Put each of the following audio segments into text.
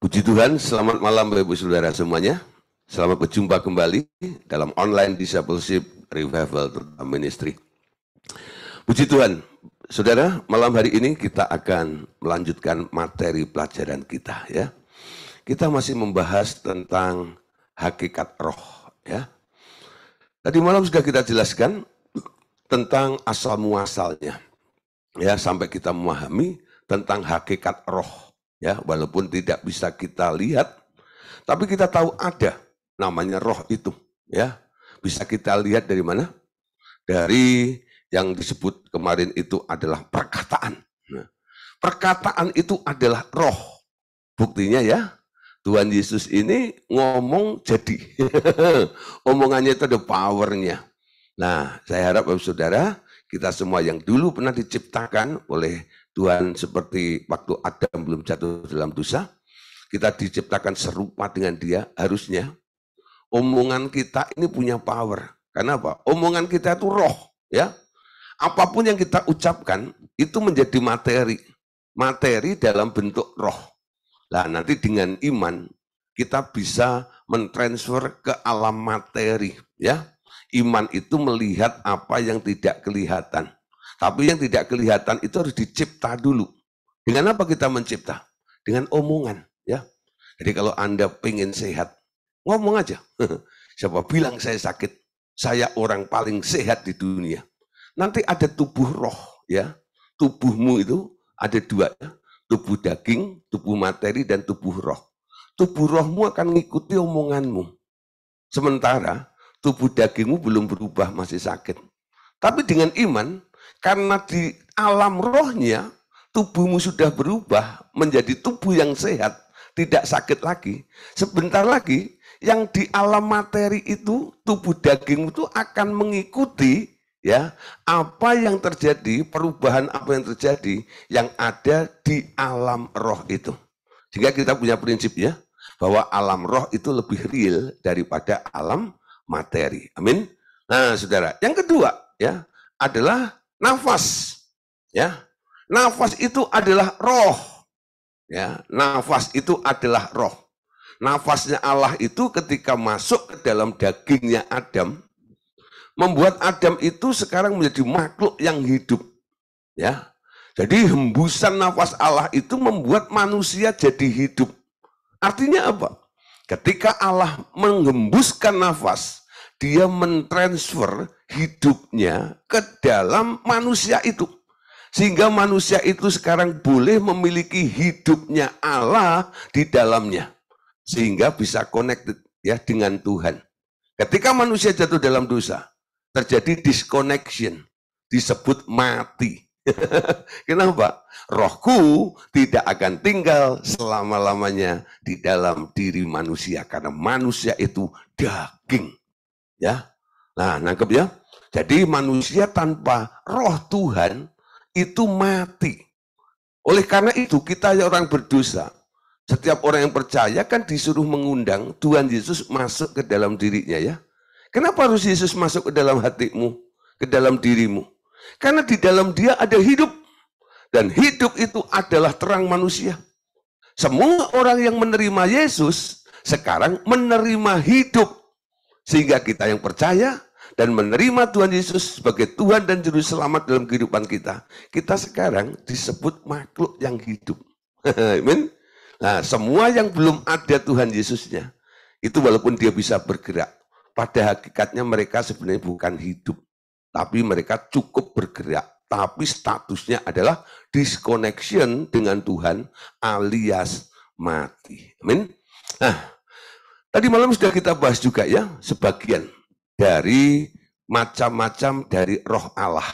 Puji Tuhan, selamat malam Bapak Ibu Saudara semuanya. Selamat berjumpa kembali dalam online discipleship revival ministry. Puji Tuhan, Saudara, malam hari ini kita akan melanjutkan materi pelajaran kita ya. Kita masih membahas tentang hakikat roh ya. Tadi malam sudah kita jelaskan tentang asal muasalnya ya, sampai kita memahami tentang hakikat roh. Ya, walaupun tidak bisa kita lihat, tapi kita tahu ada namanya roh itu. Ya, bisa kita lihat dari mana? Dari yang disebut kemarin itu adalah perkataan. Nah, perkataan itu adalah roh. Buktinya ya, Tuhan Yesus ini ngomong jadi. Omongannya itu ada powernya. Nah, saya harap Bapak Saudara, kita semua yang dulu pernah diciptakan oleh Tuhan seperti waktu Adam belum jatuh dalam dosa, kita diciptakan serupa dengan dia, harusnya omongan kita ini punya power. Karena apa? Omongan kita itu roh, ya. Apapun yang kita ucapkan itu menjadi materi. Materi dalam bentuk roh. Nah, nanti dengan iman kita bisa mentransfer ke alam materi, ya. Iman itu melihat apa yang tidak kelihatan. Tapi yang tidak kelihatan itu harus dicipta dulu. Dengan apa kita mencipta? Dengan omongan. Ya. Jadi kalau Anda pengen sehat, ngomong aja. Siapa bilang saya sakit? Saya orang paling sehat di dunia. Nanti ada tubuh roh. Ya. Tubuhmu itu ada dua. Ya. Tubuh daging, tubuh materi, dan tubuh roh. Tubuh rohmu akan mengikuti omonganmu. Sementara tubuh dagingmu belum berubah, masih sakit. Tapi dengan iman, karena di alam rohnya, tubuhmu sudah berubah menjadi tubuh yang sehat, tidak sakit lagi. Sebentar lagi, yang di alam materi itu, tubuh dagingmu itu akan mengikuti ya apa yang terjadi, perubahan apa yang terjadi, yang ada di alam roh itu. Sehingga kita punya prinsip ya, bahwa alam roh itu lebih real daripada alam materi. Amin. Nah, saudara, yang kedua ya adalah nafas. Ya, nafas itu adalah roh. Ya, nafas itu adalah roh. Nafasnya Allah itu ketika masuk ke dalam dagingnya Adam, membuat Adam itu sekarang menjadi makhluk yang hidup. Ya, jadi hembusan nafas Allah itu membuat manusia jadi hidup. Artinya apa? Ketika Allah menghembuskan nafas, dia mentransfer hidupnya ke dalam manusia itu. Sehingga manusia itu sekarang boleh memiliki hidupnya Allah di dalamnya. Sehingga bisa connected ya dengan Tuhan. Ketika manusia jatuh dalam dosa, terjadi disconnection, disebut mati. Kenapa? Rohku tidak akan tinggal selama-lamanya di dalam diri manusia. Karena manusia itu daging. Ya, nah nangkep ya. Jadi manusia tanpa roh Tuhan itu mati. Oleh karena itu kita orang berdosa. Setiap orang yang percaya kan disuruh mengundang Tuhan Yesus masuk ke dalam dirinya ya. Kenapa harus Yesus masuk ke dalam hatimu, ke dalam dirimu? Karena di dalam dia ada hidup. Dan hidup itu adalah terang manusia. Semua orang yang menerima Yesus sekarang menerima hidup. Sehingga kita yang percaya dan menerima Tuhan Yesus sebagai Tuhan dan Juru Selamat dalam kehidupan kita, kita sekarang disebut makhluk yang hidup. Amin. Nah, semua yang belum ada Tuhan Yesusnya, itu walaupun dia bisa bergerak, pada hakikatnya mereka sebenarnya bukan hidup, tapi mereka cukup bergerak, tapi statusnya adalah disconnection dengan Tuhan alias mati. Amin. Nah, tadi malam sudah kita bahas juga ya, sebagian dari macam-macam dari roh Allah.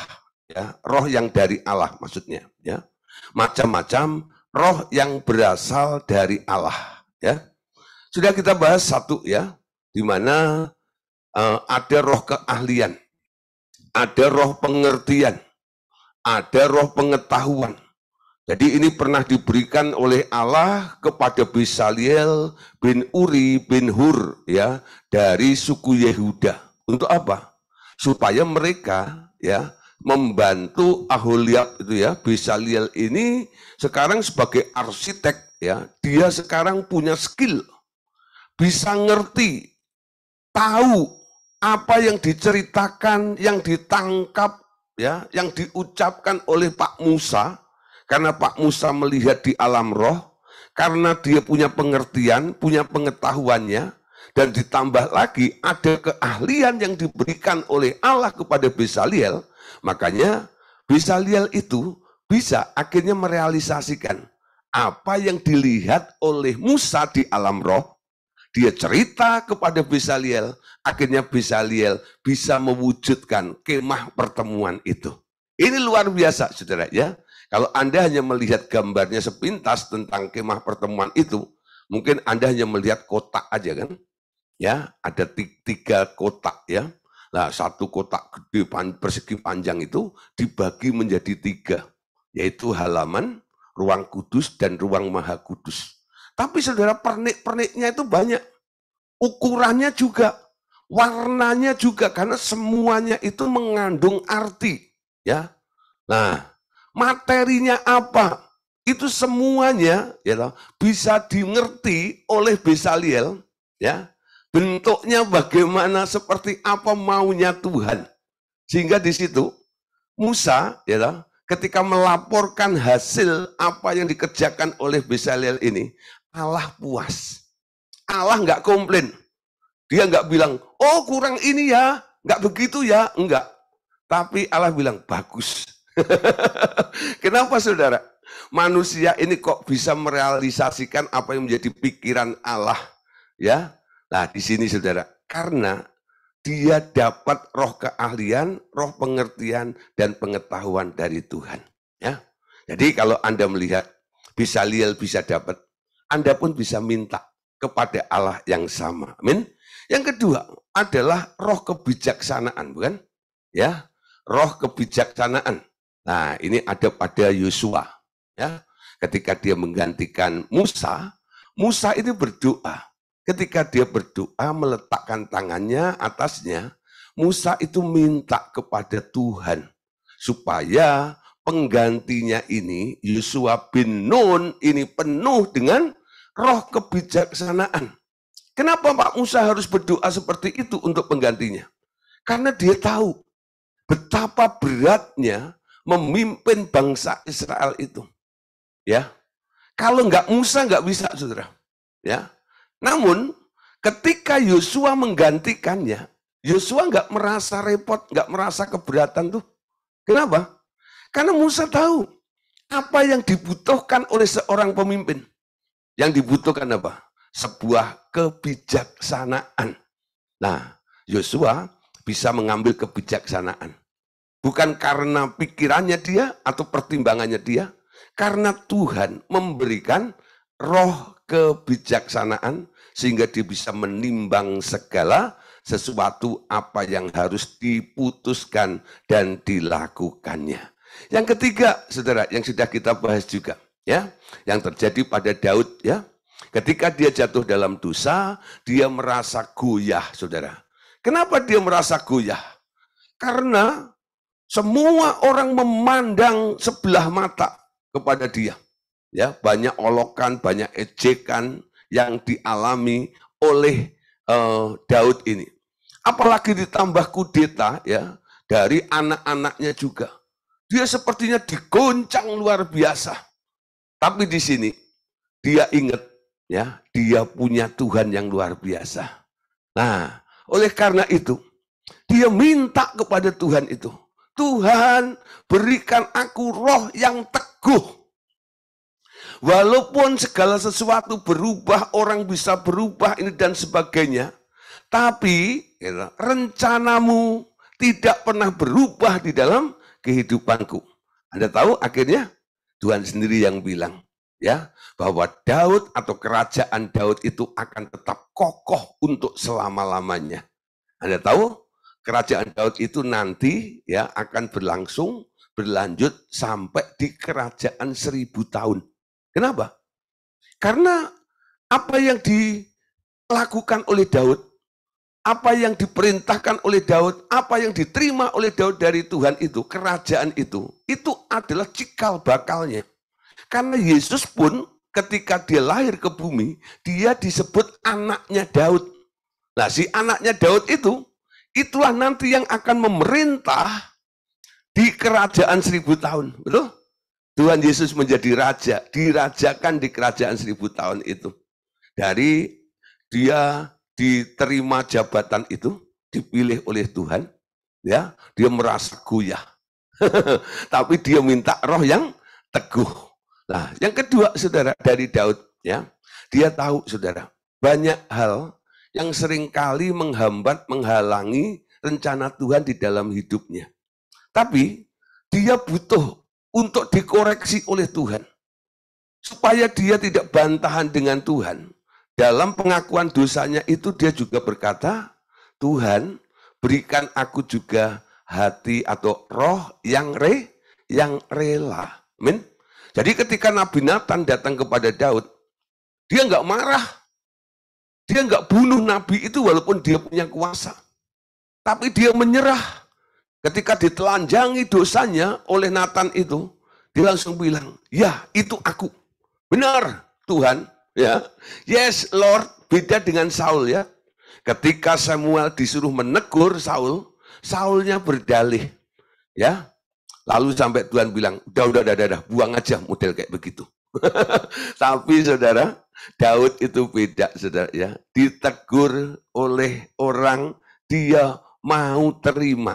Ya, roh yang dari Allah maksudnya. Ya, macam-macam roh yang berasal dari Allah. Ya, sudah kita bahas satu ya, di mana ada roh keahlian, ada roh pengertian, ada roh pengetahuan. Jadi ini pernah diberikan oleh Allah kepada Bezaliel bin Uri bin Hur ya dari suku Yehuda. Untuk apa? Supaya mereka ya membantu Aholiab itu ya, Bezaliel ini sekarang sebagai arsitek ya, dia sekarang punya skill, bisa ngerti, tahu apa yang diceritakan, yang ditangkap, ya, yang diucapkan oleh Pak Musa, karena Pak Musa melihat di alam roh, karena dia punya pengertian, punya pengetahuannya, dan ditambah lagi ada keahlian yang diberikan oleh Allah kepada Bezaliel, makanya Bezaliel itu bisa akhirnya merealisasikan apa yang dilihat oleh Musa di alam roh. Dia cerita kepada Bezaliel, akhirnya Bezaliel bisa mewujudkan kemah pertemuan itu. Ini luar biasa, saudara, ya. Kalau Anda hanya melihat gambarnya sepintas tentang kemah pertemuan itu, mungkin Anda hanya melihat kotak aja kan? Ya, ada 3 kotak ya. Nah, satu kotak gede persegi panjang itu dibagi menjadi 3, yaitu halaman, ruang kudus, dan ruang maha kudus. Tapi saudara, pernik-perniknya itu banyak. Ukurannya juga, warnanya juga, karena semuanya itu mengandung arti. Ya. Nah, materinya apa? Itu semuanya ya, bisa dimengerti oleh Bezaliel, ya. Bentuknya bagaimana, seperti apa maunya Tuhan. Sehingga di situ Musa ya, ketika melaporkan hasil apa yang dikerjakan oleh Bezaliel ini, Allah puas. Allah nggak komplain. Dia nggak bilang, oh kurang ini ya, nggak begitu ya, enggak. Tapi Allah bilang, bagus. Kenapa saudara? Manusia ini kok bisa merealisasikan apa yang menjadi pikiran Allah, ya? Nah, di sini saudara, karena dia dapat roh keahlian, roh pengertian, dan pengetahuan dari Tuhan. Ya, jadi kalau Anda melihat Bezaliel bisa dapat, Anda pun bisa minta kepada Allah yang sama. Amin. Yang kedua adalah roh kebijaksanaan, bukan? Ya, roh kebijaksanaan. Nah, ini ada pada Yosua. Ya, ketika dia menggantikan Musa, Musa itu berdoa. Ketika dia berdoa meletakkan tangannya atasnya, Musa itu minta kepada Tuhan supaya penggantinya ini, Yosua bin Nun, ini penuh dengan roh kebijaksanaan. Kenapa Pak Musa harus berdoa seperti itu untuk penggantinya? Karena dia tahu betapa beratnya memimpin bangsa Israel itu. Ya, kalau nggak Musa nggak bisa, saudara. Ya. Namun ketika Yosua menggantikannya, Yosua nggak merasa repot, nggak merasa keberatan tuh. Kenapa? Karena Musa tahu apa yang dibutuhkan oleh seorang pemimpin. Yang dibutuhkan apa? Sebuah kebijaksanaan. Nah, Yosua bisa mengambil kebijaksanaan. Bukan karena pikirannya dia atau pertimbangannya dia, karena Tuhan memberikan roh kebijaksanaan sehingga dia bisa menimbang segala sesuatu apa yang harus diputuskan dan dilakukannya. Yang ketiga, saudara, yang sudah kita bahas juga, ya, yang terjadi pada Daud, ya, ketika dia jatuh dalam dosa, dia merasa goyah, saudara. Kenapa dia merasa goyah? Karena semua orang memandang sebelah mata kepada dia. Ya, banyak olokan, banyak ejekan yang dialami oleh Daud ini. Apalagi ditambah kudeta ya dari anak-anaknya juga. Dia sepertinya digoncang luar biasa. Tapi di sini dia ingat ya, dia punya Tuhan yang luar biasa. Nah, oleh karena itu dia minta kepada Tuhan itu, Tuhan berikan aku roh yang teguh. Walaupun segala sesuatu berubah, orang bisa berubah ini dan sebagainya, tapi ya, rencanamu tidak pernah berubah di dalam kehidupanku. Anda tahu akhirnya Tuhan sendiri yang bilang ya bahwa Daud atau kerajaan Daud itu akan tetap kokoh untuk selama-lamanya. Anda tahu kerajaan Daud itu nanti ya akan berlanjut sampai di kerajaan 1000 tahun. Kenapa? Karena apa yang dilakukan oleh Daud, apa yang diperintahkan oleh Daud, apa yang diterima oleh Daud dari Tuhan itu, kerajaan itu adalah cikal bakalnya. Karena Yesus pun ketika dia lahir ke bumi, dia disebut anaknya Daud. Nah, si anaknya Daud itulah nanti yang akan memerintah di kerajaan 1000 tahun. Betul? Tuhan Yesus menjadi raja, dirajakan di kerajaan 1000 tahun itu. Dari dia diterima jabatan itu, dipilih oleh Tuhan, ya, dia merasa goyah. Tapi dia minta roh yang teguh. Nah, yang kedua, saudara, dari Daud, ya, dia tahu, saudara, banyak hal yang seringkali menghambat, menghalangi rencana Tuhan di dalam hidupnya. Tapi dia butuh untuk dikoreksi oleh Tuhan. Supaya dia tidak bantahan dengan Tuhan. Dalam pengakuan dosanya itu dia juga berkata, Tuhan berikan aku juga hati atau roh yang rela. Amin. Jadi ketika Nabi Nathan datang kepada Daud, dia nggak marah. Dia nggak bunuh Nabi itu walaupun dia punya kuasa. Tapi dia menyerah. Ketika ditelanjangi dosanya oleh Nathan itu, dia langsung bilang, ya itu aku. Benar Tuhan, ya. Yes Lord, beda dengan Saul ya. Ketika Samuel disuruh menegur Saul, Saulnya berdalih. Ya. Lalu sampai Tuhan bilang, udah, buang aja model kayak begitu. Tapi saudara, Daud itu beda saudara ya. Ditegur oleh orang, dia mau terima.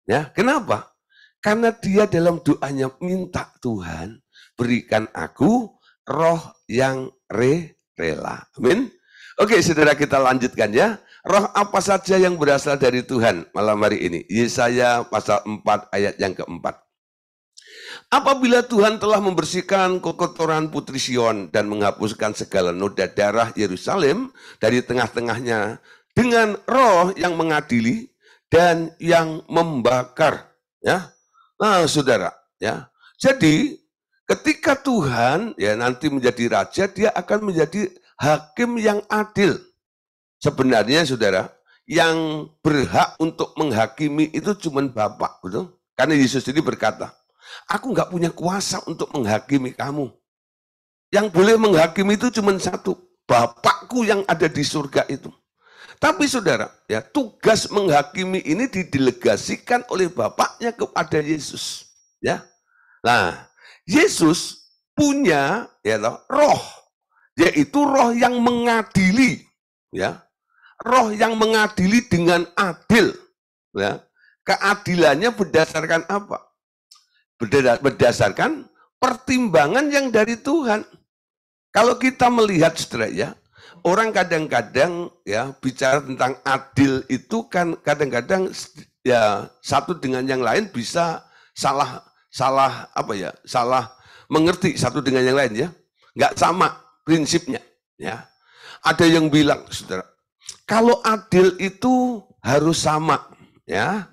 Ya, kenapa? Karena dia dalam doanya minta Tuhan berikan aku roh yang rela. Amin. Oke, saudara, kita lanjutkan ya. Roh apa saja yang berasal dari Tuhan malam hari ini? Yesaya pasal 4 ayat yang keempat. Apabila Tuhan telah membersihkan kekotoran putri Sion dan menghapuskan segala noda darah Yerusalem dari tengah-tengahnya dengan roh yang mengadili dan yang membakar, ya. Nah, saudara, ya. Jadi ketika Tuhan ya nanti menjadi raja, dia akan menjadi hakim yang adil. Sebenarnya, saudara, yang berhak untuk menghakimi itu cuma Bapa, betul? Karena Yesus ini berkata, aku nggak punya kuasa untuk menghakimi kamu. Yang boleh menghakimi itu cuma satu, Bapakku yang ada di surga itu. Tapi saudara, ya tugas menghakimi ini didelegasikan oleh Bapaknya kepada Yesus. Ya, nah Yesus punya ya roh, yaitu roh yang mengadili, ya, roh yang mengadili dengan adil. Ya, keadilannya berdasarkan apa? Berdasarkan pertimbangan yang dari Tuhan. Kalau kita melihat saudara ya. Orang kadang-kadang ya bicara tentang adil itu kan kadang-kadang ya satu dengan yang lain bisa salah apa ya, salah mengerti satu dengan yang lain ya, nggak sama prinsipnya ya. Ada yang bilang saudara, kalau adil itu harus sama ya,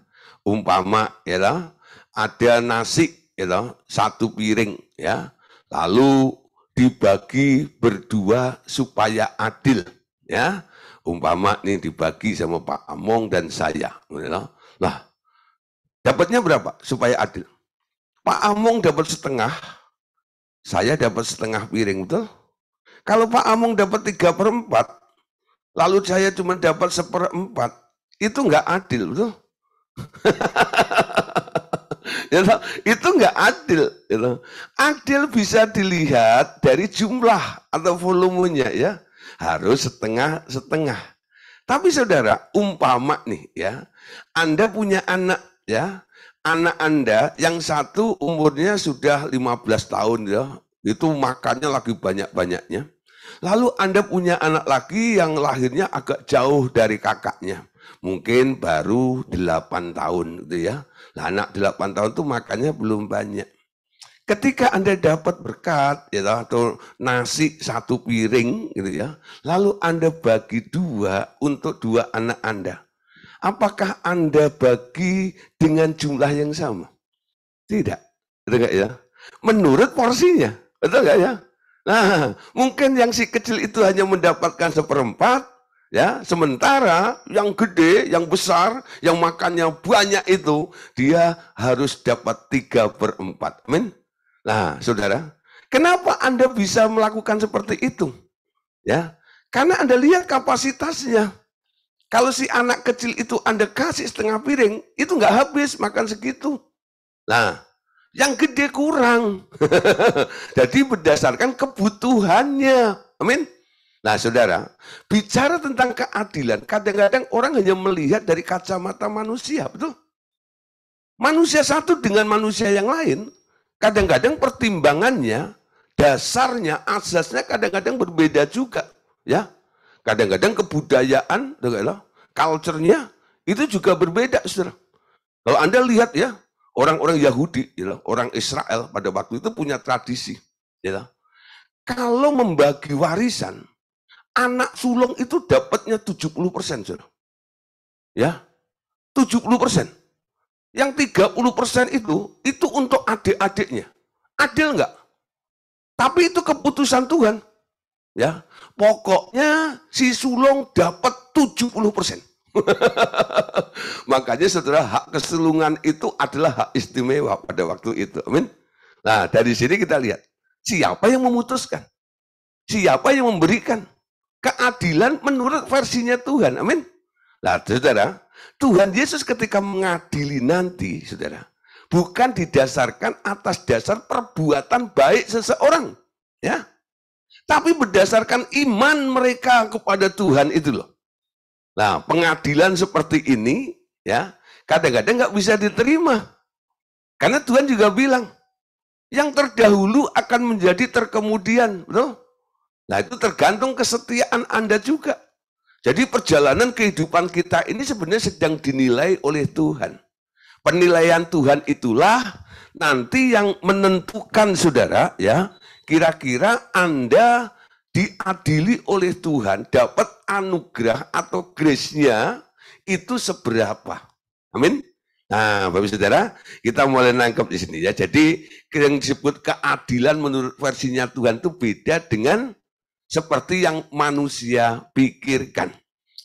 umpama ya lah, ada nasi ya lah, satu piring ya, lalu dibagi berdua supaya adil ya, umpama nih dibagi sama Pak Among dan saya, lah dapatnya berapa supaya adil? Pak Among dapat setengah, saya dapat setengah piring, betul? Kalau Pak Among dapat 3/4, lalu saya cuma dapat 1/4, itu nggak adil, betul? Itu nggak adil. Adil bisa dilihat dari jumlah atau volumenya ya, harus setengah-setengah. Tapi saudara, umpama nih ya, Anda punya anak ya, anak Anda yang satu umurnya sudah 15 tahun ya, itu makannya lagi banyak-banyaknya. Lalu Anda punya anak lagi yang lahirnya agak jauh dari kakaknya, mungkin baru 8 tahun gitu ya. Nah, anak 8 tahun itu makannya belum banyak. Ketika Anda dapat berkat ya, atau nasi satu piring gitu ya, lalu Anda bagi dua untuk dua anak Anda. Apakah Anda bagi dengan jumlah yang sama? Tidak. Betul nggak ya? Menurut porsinya. Betul nggak ya? Nah, mungkin yang si kecil itu hanya mendapatkan 1/4, ya, sementara yang gede, yang besar, yang makannya banyak itu, dia harus dapat 3/4. Amin. Nah, saudara, Kenapa Anda bisa melakukan seperti itu? Ya, karena Anda lihat kapasitasnya. Kalau si anak kecil itu Anda kasih setengah piring, itu nggak habis makan segitu. Nah, yang gede kurang. Jadi berdasarkan kebutuhannya. Amin. Nah, saudara, bicara tentang keadilan, kadang-kadang orang hanya melihat dari kacamata manusia, betul? Manusia satu dengan manusia yang lain, kadang-kadang pertimbangannya, dasarnya, asasnya kadang-kadang berbeda juga, ya. Kadang-kadang kebudayaan, culture-nya itu juga berbeda, saudara. Kalau Anda lihat ya, orang-orang Yahudi, orang Israel pada waktu itu punya tradisi, ya. Kalau membagi warisan, anak sulung itu dapatnya 70%, saudara. Ya, 70%. Yang 30% itu untuk adik-adiknya. Adil enggak? Tapi itu keputusan Tuhan. Ya, pokoknya si sulung dapat 70%. Makanya saudara, hak kesulungan itu adalah hak istimewa pada waktu itu. Amin. Nah, dari sini kita lihat siapa yang memutuskan, siapa yang memberikan keadilan menurut versinya Tuhan. Amin. Nah, saudara, Tuhan Yesus ketika mengadili nanti, saudara, bukan didasarkan atas dasar perbuatan baik seseorang, ya, tapi berdasarkan iman mereka kepada Tuhan itu loh. Nah, pengadilan seperti ini, ya, kadang-kadang nggak bisa diterima, karena Tuhan juga bilang, yang terdahulu akan menjadi terkemudian, betul? Nah, itu tergantung kesetiaan Anda juga. Jadi perjalanan kehidupan kita ini sebenarnya sedang dinilai oleh Tuhan. Penilaian Tuhan itulah nanti yang menentukan, saudara, ya, kira-kira Anda diadili oleh Tuhan, dapat anugerah atau grace-nya itu seberapa. Amin. Nah, Bapak Saudara, kita mulai nangkep di sini ya. Jadi yang disebut keadilan menurut versinya Tuhan itu beda dengan seperti yang manusia pikirkan.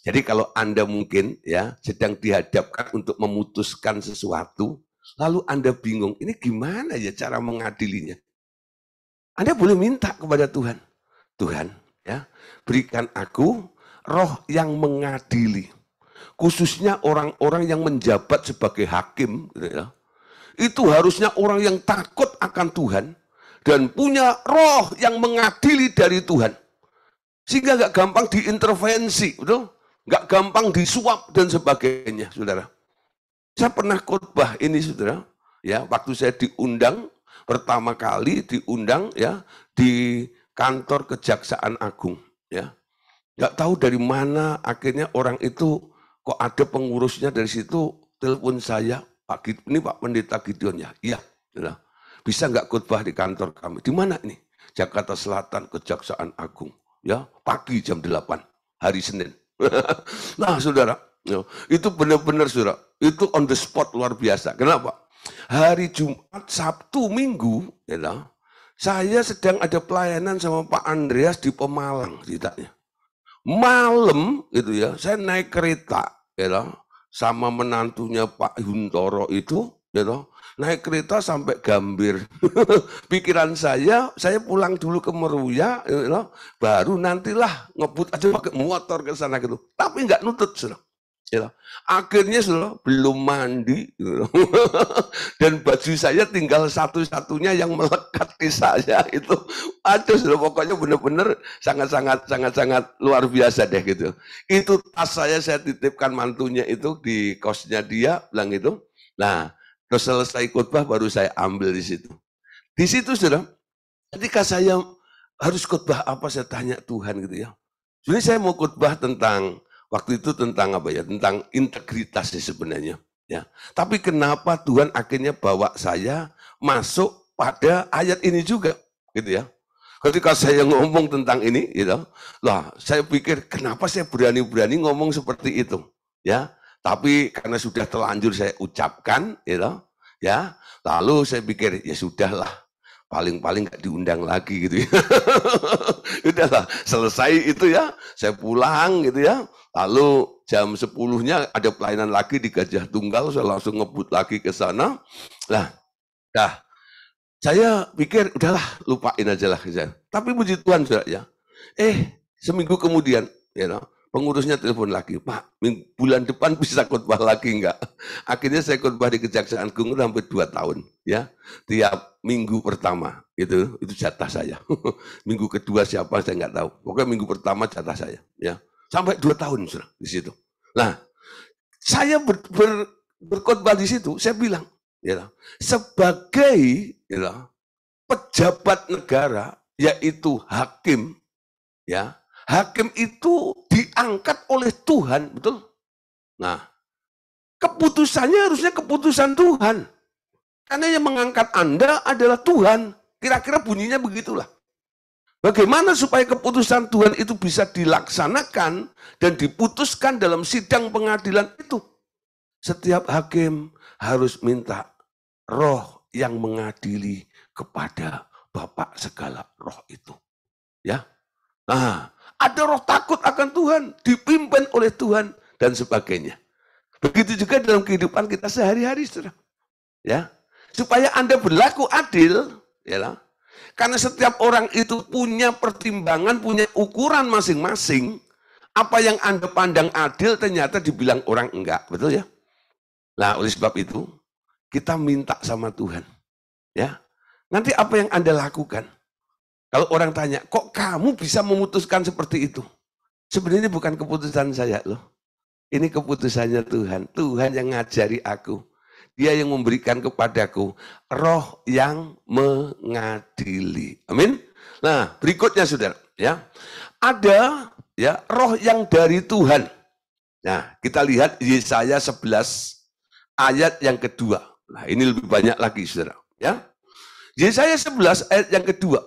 Jadi kalau Anda mungkin ya sedang dihadapkan untuk memutuskan sesuatu, lalu Anda bingung, ini gimana ya cara mengadilinya? Anda boleh minta kepada Tuhan. Tuhan, ya, berikan aku roh yang mengadili. Khususnya orang-orang yang menjabat sebagai hakim, gitu ya. Itu harusnya orang yang takut akan Tuhan dan punya roh yang mengadili dari Tuhan. Sehingga nggak gampang diintervensi, betul? Nggak gampang disuap dan sebagainya, saudara. Saya pernah khotbah ini, saudara. Ya, waktu saya diundang pertama kali diundang ya di kantor Kejaksaan Agung. Ya, nggak tahu dari mana akhirnya orang itu kok ada pengurusnya dari situ telepon saya, Pak, ini Pak Pendeta Gideon ya, iya, saudara. Bisa nggak khotbah di kantor kami? Di mana ini? Jakarta Selatan, Kejaksaan Agung. Ya, pagi jam 8 hari Senin. Nah, saudara, itu benar-benar, saudara, itu on the spot luar biasa. Kenapa? Hari Jumat, Sabtu, Minggu, ya, saya sedang ada pelayanan sama Pak Andreas di Pemalang, ceritanya. Malam, gitu ya, saya naik kereta, ya, sama menantunya Pak Huntoro itu, ya, naik kereta sampai Gambir. Pikiran saya pulang dulu ke Meruya, baru nantilah ngebut aja pakai motor ke sana gitu. Tapi nggak nutut, saudara. Akhirnya saudara belum mandi, dan baju saya tinggal satu-satunya yang melekat di saya itu. Aduh, saudara, pokoknya benar-benar sangat-sangat luar biasa deh gitu. Itu tas saya titipkan mantunya itu di kosnya dia, bilang gitu. Nah, terus selesai khotbah baru saya ambil di situ. Di situ, saudara, ketika saya harus khotbah apa, saya tanya Tuhan gitu ya. Jadi saya mau khotbah tentang waktu itu tentang apa ya? Tentang integritas sih sebenarnya. Ya. Tapi kenapa Tuhan akhirnya bawa saya masuk pada ayat ini juga, gitu ya? Ketika saya ngomong tentang ini, gitu, lah saya pikir kenapa saya berani-berani ngomong seperti itu, ya? Tapi karena sudah terlanjur saya ucapkan, gitu, ya. Lalu saya pikir ya sudahlah, paling-paling nggak diundang lagi gitu ya. Udahlah, selesai itu ya. Saya pulang gitu ya. Lalu jam 10-nya ada pelayanan lagi di Gajah Tunggal, saya langsung ngebut lagi ke sana. Nah, Saya pikir udahlah lupain aja lah. Tapi puji Tuhan saudara ya. Seminggu kemudian pengurusnya telepon lagi, Pak, bulan depan bisa khotbah lagi enggak? Akhirnya saya khotbah di Kejaksaan Agung sampai 2 tahun ya. Tiap minggu pertama itu jatah saya. Minggu kedua siapa saya enggak tahu. Pokoknya minggu pertama jatah saya ya. Sampai 2 tahun sudah di situ. Nah, saya berkhotbah di situ, saya bilang sebagai pejabat negara, yaitu hakim, hakim itu diangkat oleh Tuhan, betul? Nah, keputusannya harusnya keputusan Tuhan, karena yang mengangkat Anda adalah Tuhan. Kira-kira bunyinya begitulah. Bagaimana supaya keputusan Tuhan itu bisa dilaksanakan dan diputuskan dalam sidang pengadilan itu? Setiap hakim harus minta roh yang mengadili kepada Bapak segala roh itu. Ya. Nah, ada roh takut akan Tuhan, dipimpin oleh Tuhan dan sebagainya. Begitu juga dalam kehidupan kita sehari-hari, Saudara. Ya. Supaya Anda berlaku adil, karena setiap orang itu punya pertimbangan, punya ukuran masing-masing. Apa yang Anda pandang adil ternyata dibilang orang enggak, betul ya? Nah, oleh sebab itu, kita minta sama Tuhan. Ya, nanti apa yang Anda lakukan? Kalau orang tanya, kok kamu bisa memutuskan seperti itu? Sebenarnya bukan keputusan saya loh. Ini keputusannya Tuhan. Tuhan yang ngajari aku. Dia yang memberikan kepadaku roh yang mengadili. Amin. Nah, berikutnya saudara, ya. Ada roh yang dari Tuhan. Nah, kita lihat Yesaya 11 ayat yang kedua. Nah, ini lebih banyak lagi, saudara. Ya, Yesaya 11 ayat yang kedua.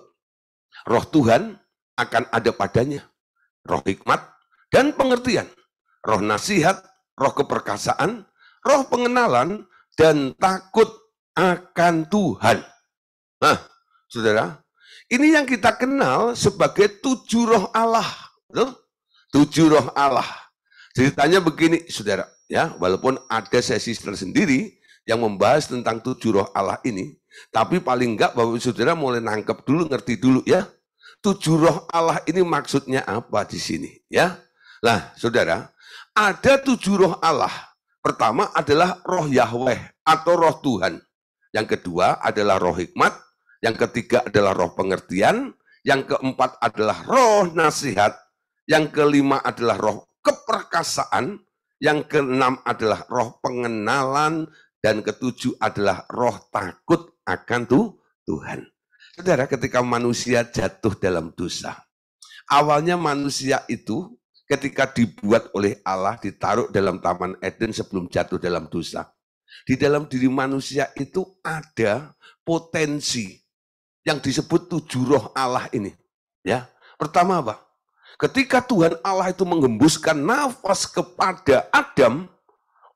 Roh Tuhan akan ada padanya. Roh hikmat dan pengertian. Roh nasihat, roh keperkasaan, roh pengenalan, dan takut akan Tuhan. Nah, saudara, ini yang kita kenal sebagai 7 roh Allah. Betul? 7 roh Allah. Ceritanya begini, saudara. Ya, walaupun ada sesi tersendiri yang membahas tentang 7 roh Allah ini, tapi paling enggak Bapak Saudara mulai nangkep dulu, ngerti dulu ya. 7 roh Allah ini maksudnya apa di sini ya? Nah, saudara, ada 7 roh Allah. Pertama adalah roh Yahweh atau roh Tuhan. Yang kedua adalah roh hikmat. Yang ketiga adalah roh pengertian. Yang keempat adalah roh nasihat. Yang kelima adalah roh keperkasaan. Yang keenam adalah roh pengenalan. Dan ketujuh adalah roh takut akan Tuhan. Saudara, ketika manusia jatuh dalam dosa, awalnya manusia itu ketika dibuat oleh Allah, ditaruh dalam Taman Eden sebelum jatuh dalam dosa. Di dalam diri manusia itu ada potensi yang disebut 7 roh Allah ini. Ya, pertama apa? Ketika Tuhan Allah itu menghembuskan nafas kepada Adam,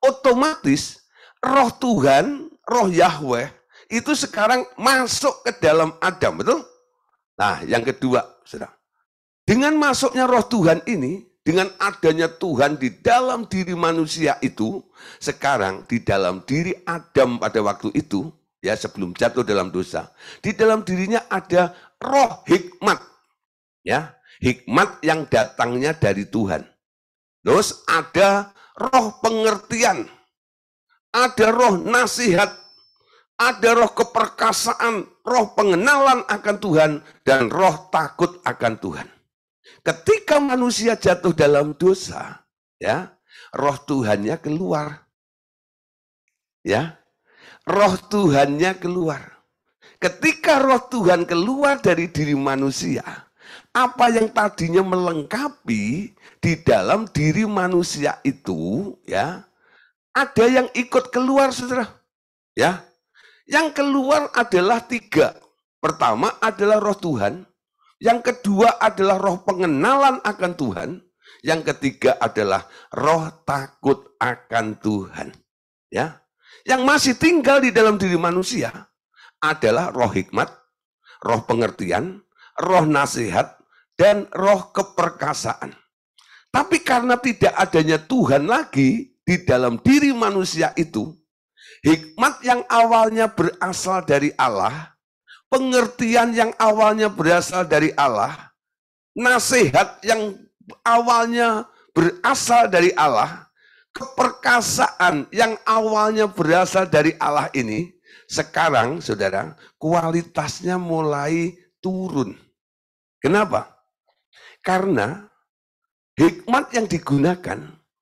otomatis roh Tuhan, roh Yahweh, itu sekarang masuk ke dalam Adam, betul? Nah, yang kedua, saudara. Dengan masuknya roh Tuhan ini, dengan adanya Tuhan di dalam diri manusia itu, sekarang di dalam diri Adam pada waktu itu, ya sebelum jatuh dalam dosa, di dalam dirinya ada roh hikmat. Ya, hikmat yang datangnya dari Tuhan. Terus ada roh pengertian, ada roh nasihat, ada roh keperkasaan, roh pengenalan akan Tuhan, dan roh takut akan Tuhan. Ketika manusia jatuh dalam dosa, ya, roh Tuhannya keluar. Ya. Roh Tuhannya keluar. Ketika roh Tuhan keluar dari diri manusia, apa yang tadinya melengkapi di dalam diri manusia itu, ya, ada yang ikut keluar, saudara. Ya, yang keluar adalah 3. Pertama adalah roh Tuhan. Yang kedua adalah roh pengenalan akan Tuhan. Yang ketiga adalah roh takut akan Tuhan. Ya, yang masih tinggal di dalam diri manusia adalah roh hikmat, roh pengertian, roh nasihat, dan roh keperkasaan. Tapi karena tidak adanya Tuhan lagi di dalam diri manusia itu, hikmat yang awalnya berasal dari Allah pengertian yang awalnya berasal dari Allah, nasihat yang awalnya berasal dari Allah, keperkasaan yang awalnya berasal dari Allah ini, sekarang saudara, kualitasnya mulai turun. Kenapa? Karena hikmat yang digunakan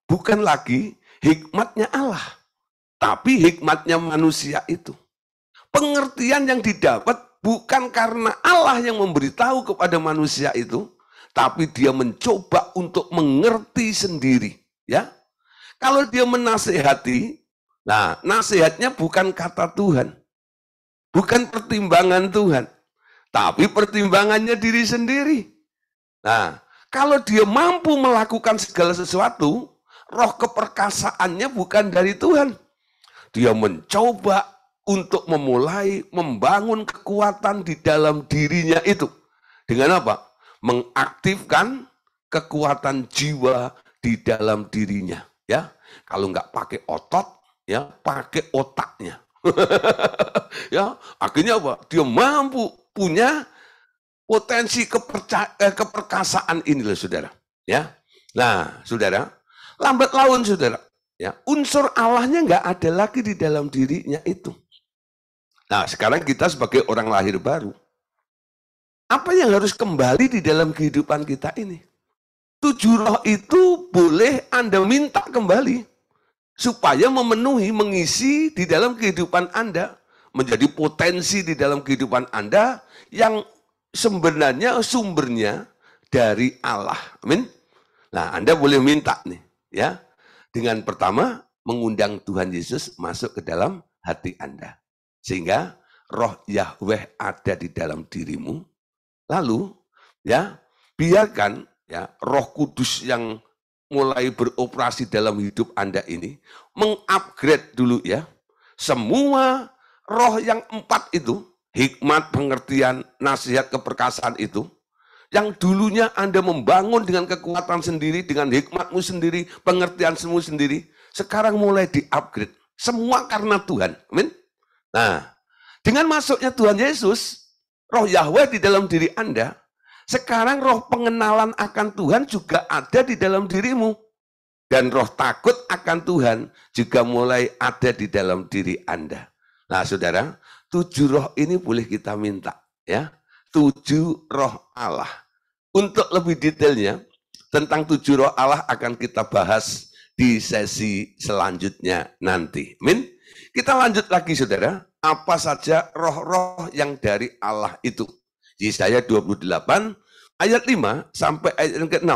bukan lagi hikmatnya Allah, tapi hikmatnya manusia itu. Pengertian yang didapat bukan karena Allah yang memberitahu kepada manusia itu, tapi dia mencoba untuk mengerti sendiri. Ya, kalau dia menasehati, nah nasihatnya bukan kata Tuhan, bukan pertimbangan Tuhan, tapi pertimbangannya diri sendiri. Nah, kalau dia mampu melakukan segala sesuatu, roh keperkasaannya bukan dari Tuhan. Dia mencoba untuk memulai membangun kekuatan di dalam dirinya itu. Dengan apa? Mengaktifkan kekuatan jiwa di dalam dirinya. Ya, kalau nggak pakai otot, ya pakai otaknya. Ya, akhirnya apa? Dia mampu punya potensi keperkasaan ini loh, saudara. Ya, nah, saudara, lambat laun, saudara. Ya, unsur Allahnya nggak ada lagi di dalam dirinya itu. Nah, sekarang kita sebagai orang lahir baru, apa yang harus kembali di dalam kehidupan kita ini? 7 roh itu boleh Anda minta kembali, supaya memenuhi, mengisi di dalam kehidupan Anda, menjadi potensi di dalam kehidupan Anda, yang sebenarnya sumbernya dari Allah. Amin. Nah, Anda boleh minta nih, ya. Dengan pertama, mengundang Tuhan Yesus masuk ke dalam hati Anda. Sehingga roh Yahweh ada di dalam dirimu. Lalu ya, biarkan ya Roh Kudus yang mulai beroperasi dalam hidup Anda ini mengupgrade dulu ya. Semua roh yang 4 itu, hikmat, pengertian, nasihat, keperkasaan itu, yang dulunya Anda membangun dengan kekuatan sendiri, dengan hikmatmu sendiri, pengertianmu sendiri, sekarang mulai di-upgrade. Semua karena Tuhan. Amin. Nah, dengan masuknya Tuhan Yesus, roh Yahweh di dalam diri Anda, sekarang roh pengenalan akan Tuhan juga ada di dalam dirimu. Dan roh takut akan Tuhan juga mulai ada di dalam diri Anda. Nah, saudara, 7 roh ini boleh kita minta. Ya, 7 roh Allah. Untuk lebih detailnya, tentang 7 roh Allah akan kita bahas di sesi selanjutnya nanti. Amin. Kita lanjut lagi, saudara. Apa saja roh-roh yang dari Allah itu? Yesaya 28 ayat 5 sampai ayat yang ke-6.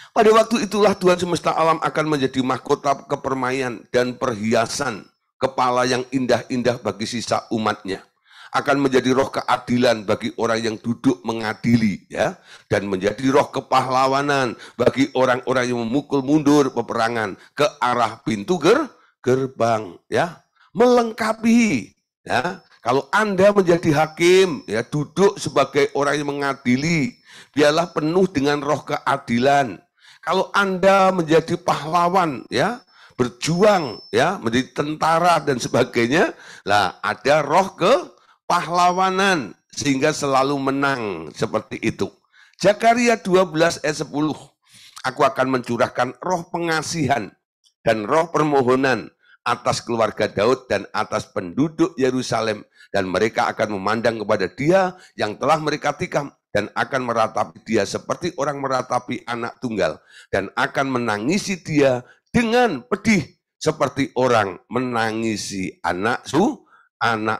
Pada waktu itulah Tuhan semesta alam akan menjadi mahkota kepermaian dan perhiasan kepala yang indah-indah bagi sisa umatnya. Akan menjadi roh keadilan bagi orang yang duduk mengadili, ya, dan menjadi roh kepahlawanan bagi orang-orang yang memukul mundur peperangan ke arah pintu gerbang, ya, melengkapi, ya. Kalau Anda menjadi hakim, ya, duduk sebagai orang yang mengadili, biarlah penuh dengan roh keadilan. Kalau Anda menjadi pahlawan, ya, berjuang, ya, menjadi tentara dan sebagainya, lah ada roh kepahlawanan sehingga selalu menang seperti itu. Zakaria 12 ayat 10. Aku akan mencurahkan roh pengasihan dan roh permohonan atas keluarga Daud dan atas penduduk Yerusalem, dan mereka akan memandang kepada Dia yang telah mereka tikam dan akan meratapi Dia seperti orang meratapi anak tunggal, dan akan menangisi Dia dengan pedih seperti orang menangisi anak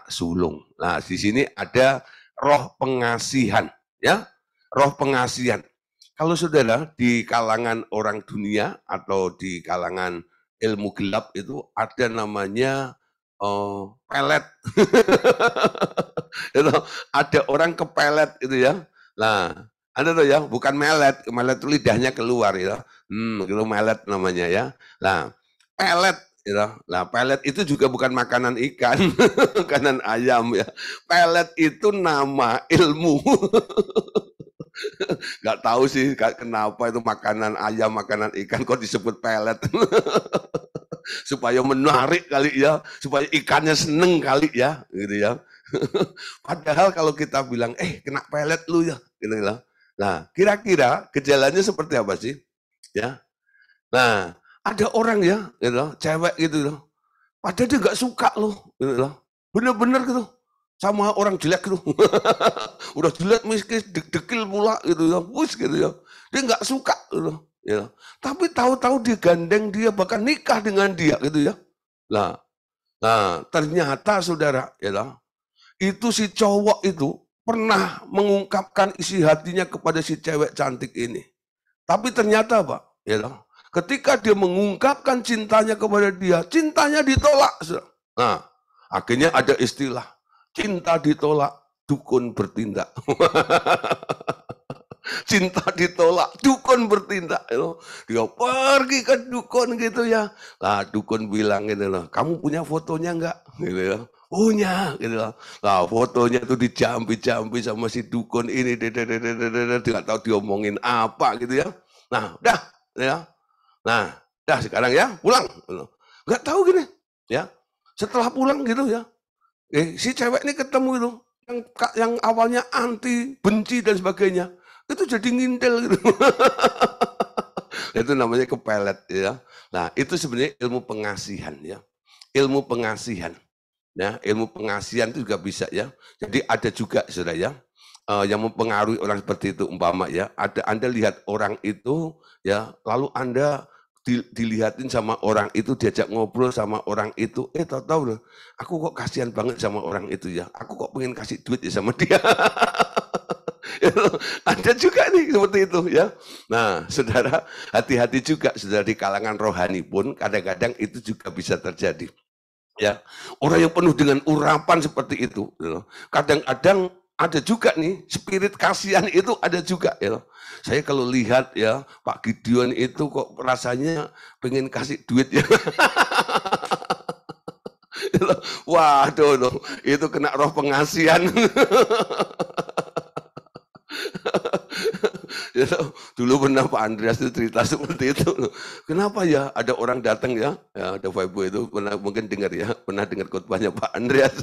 sulung. Nah, di sini ada roh pengasihan, ya, roh pengasihan. Kalau saudara di kalangan orang dunia atau di kalangan ilmu gelap itu ada namanya pelet. Itu ada orang kepelet itu ya. Nah, ada tuh ya, bukan melet, melet itu lidahnya keluar ya. Itu melet namanya ya. Nah, pelet gitu. Nah, pelet itu juga bukan makanan ikan, makanan ayam ya. Pelet itu nama ilmu. Nggak tahu sih kenapa itu makanan ayam, makanan ikan kok disebut pelet. Supaya menarik kali ya, supaya ikannya seneng kali ya, gitu ya. Padahal kalau kita bilang, kena pelet lu ya, gitu loh. Nah, kira-kira gejalanya seperti apa sih? Ya. Nah, ada orang ya, gitu loh, cewek gitu loh. Padahal dia nggak suka loh, gitu loh. Bener-bener gitu. Sama orang jelek gitu. Udah jelek miskin, dekil pula gitu ya. Wus gitu ya. Dia nggak suka gitu. Ya. Tapi tahu-tahu dia gandeng dia, bahkan nikah dengan dia gitu ya. Nah, ternyata saudara, ya lah, itu si cowok itu pernah mengungkapkan isi hatinya kepada si cewek cantik ini. Tapi ternyata Pak, ya lah, ketika dia mengungkapkan cintanya kepada dia, cintanya ditolak. Nah, akhirnya ada istilah, cinta ditolak, dukun bertindak. Cinta ditolak, dukun bertindak. Dia pergi ke dukun gitu ya. Lah dukun bilang gitu loh, kamu punya fotonya enggak? Gitu ya. Punya gitu loh. Nah fotonya tuh dijampi-jampi sama si dukun ini. Tidak tahu diomongin apa gitu ya. Nah udah ya. Nah dah sekarang ya pulang. Enggak tahu gini ya. Setelah pulang gitu ya. Si cewek ini ketemu itu. Yang awalnya anti, benci dan sebagainya. Itu jadi ngintel gitu. Itu namanya kepelet ya. Nah, itu sebenarnya ilmu pengasihan ya. Ilmu pengasihan. Ya, ilmu pengasihan itu juga bisa ya. Jadi ada juga Saudara ya, yang mempengaruhi orang seperti itu umpama ya. Anda lihat orang itu ya, lalu Anda dilihatin sama orang itu, diajak ngobrol sama orang itu, tahu-tahu aku kok kasihan banget sama orang itu ya. Aku kok pengen kasih duit ya sama dia. Ada juga nih seperti itu ya. Nah, saudara, hati-hati juga saudara, di kalangan rohani pun kadang-kadang itu juga bisa terjadi. Ya, orang yang penuh dengan urapan seperti itu, kadang-kadang ada juga nih spirit kasihan itu ada juga ya. Saya kalau lihat ya Pak Gideon itu kok rasanya pengen kasih duit ya. Waduh, itu kena roh pengasihan. Ya, dulu pernah Pak Andreas itu cerita seperti itu. Kenapa ya ada orang datang ya ada Ibu itu pernah mungkin dengar ya, pernah dengar khotbahnya Pak Andreas.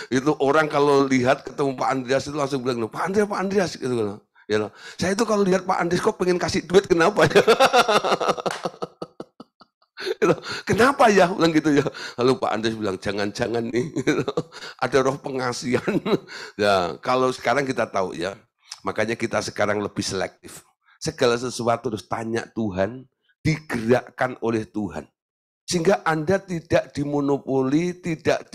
Itu orang kalau lihat ketemu Pak Andreas itu langsung bilang, Pak Andreas gitu. Ya, saya itu kalau lihat Pak Andreas kok pengen kasih duit, kenapa ya? Kenapa ya? Bilang gitu ya. Lalu Pak Andreas bilang, jangan-jangan nih ada roh pengasihan. Ya, kalau sekarang kita tahu ya, makanya kita sekarang lebih selektif. Segala sesuatu harus tanya Tuhan, digerakkan oleh Tuhan. Sehingga Anda tidak dimonopoli, tidak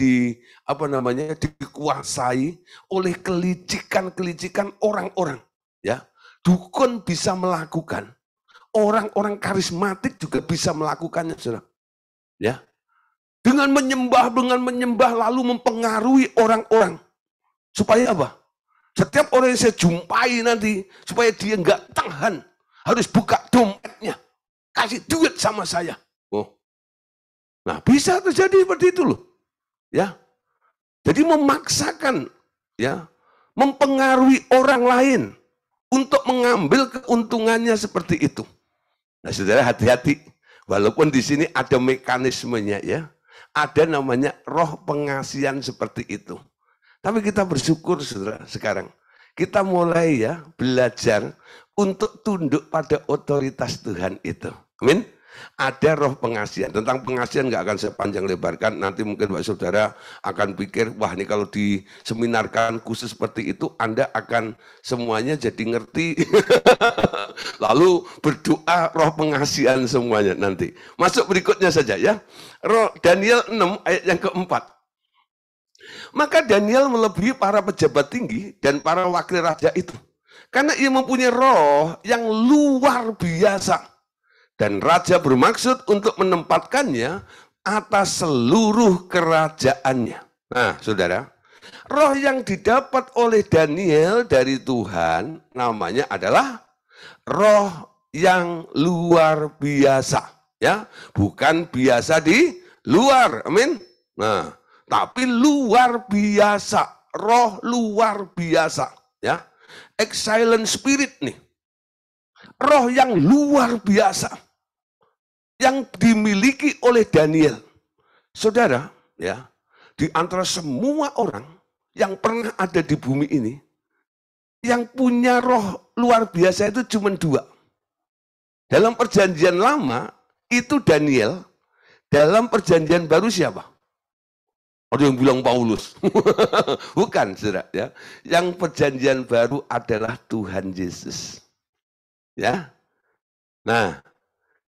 dikuasai oleh kelicikan-kelicikan orang-orang. Ya, dukun bisa melakukan, orang-orang karismatik juga bisa melakukannya, saudara. Ya, dengan menyembah lalu mempengaruhi orang-orang. Supaya apa? Setiap orang yang saya jumpai nanti, supaya dia nggak tahan, harus buka dompetnya, kasih duit sama saya. Nah, bisa terjadi seperti itu loh. Ya. Jadi memaksakan ya, mempengaruhi orang lain untuk mengambil keuntungannya seperti itu. Nah, saudara hati-hati. Walaupun di sini ada mekanismenya ya. Ada namanya roh pengasihan seperti itu. Tapi kita bersyukur saudara sekarang. Kita mulai ya belajar untuk tunduk pada otoritas Tuhan itu. Amin. Ada roh pengasihan. Tentang pengasihan nggak akan saya panjang lebarkan. Nanti mungkin Pak Saudara akan pikir, wah ini kalau diseminarkan khusus seperti itu, Anda akan semuanya jadi ngerti. Lalu berdoa roh pengasihan semuanya nanti. Masuk berikutnya saja ya. Daniel 6 ayat yang keempat. Maka Daniel melebihi para pejabat tinggi dan para wakil raja itu. Karena ia mempunyai roh yang luar biasa. Dan raja bermaksud untuk menempatkannya atas seluruh kerajaannya. Nah, saudara, roh yang didapat oleh Daniel dari Tuhan namanya adalah roh yang luar biasa. Ya, bukan biasa di luar, amin. Nah, tapi luar biasa, roh luar biasa. Ya, excellent spirit nih, roh yang luar biasa yang dimiliki oleh Daniel. Saudara, ya, di antara semua orang yang pernah ada di bumi ini, yang punya roh luar biasa itu cuma dua. Dalam perjanjian lama, itu Daniel. Dalam perjanjian baru siapa? Ada yang bilang Paulus. Bukan, saudara. Ya. Yang perjanjian baru adalah Tuhan Yesus. Ya. Nah,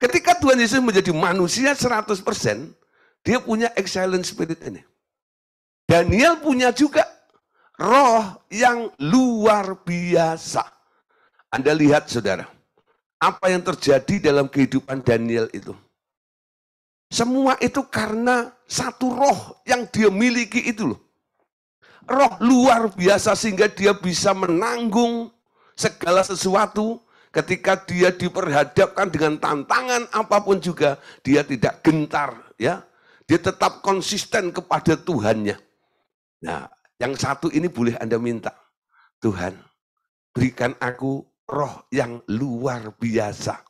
ketika Tuhan Yesus menjadi manusia 100%, dia punya excellent spirit ini. Daniel punya juga roh yang luar biasa. Anda lihat, saudara, apa yang terjadi dalam kehidupan Daniel itu. Semua itu karena satu roh yang dia miliki itu loh. Roh luar biasa sehingga dia bisa menanggung segala sesuatu. Ketika dia diperhadapkan dengan tantangan apapun juga, dia tidak gentar, ya. Dia tetap konsisten kepada Tuhannya. Nah, yang satu ini boleh Anda minta. Tuhan, berikan aku roh yang luar biasa.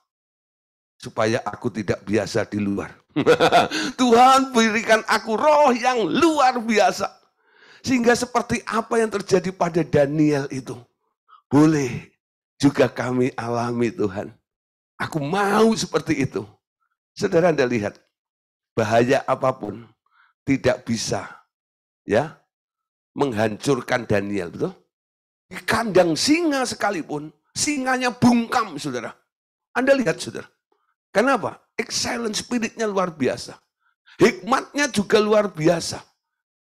Supaya aku tidak biasa di luar. Tuhan berikan aku roh yang luar biasa. Sehingga seperti apa yang terjadi pada Daniel itu. Boleh juga kami alami Tuhan. Aku mau seperti itu. Saudara Anda lihat. Bahaya apapun tidak bisa ya menghancurkan Daniel. Betul? Di kandang singa sekalipun. Singanya bungkam saudara. Anda lihat saudara. Kenapa? Excellent spiritnya luar biasa. Hikmatnya juga luar biasa.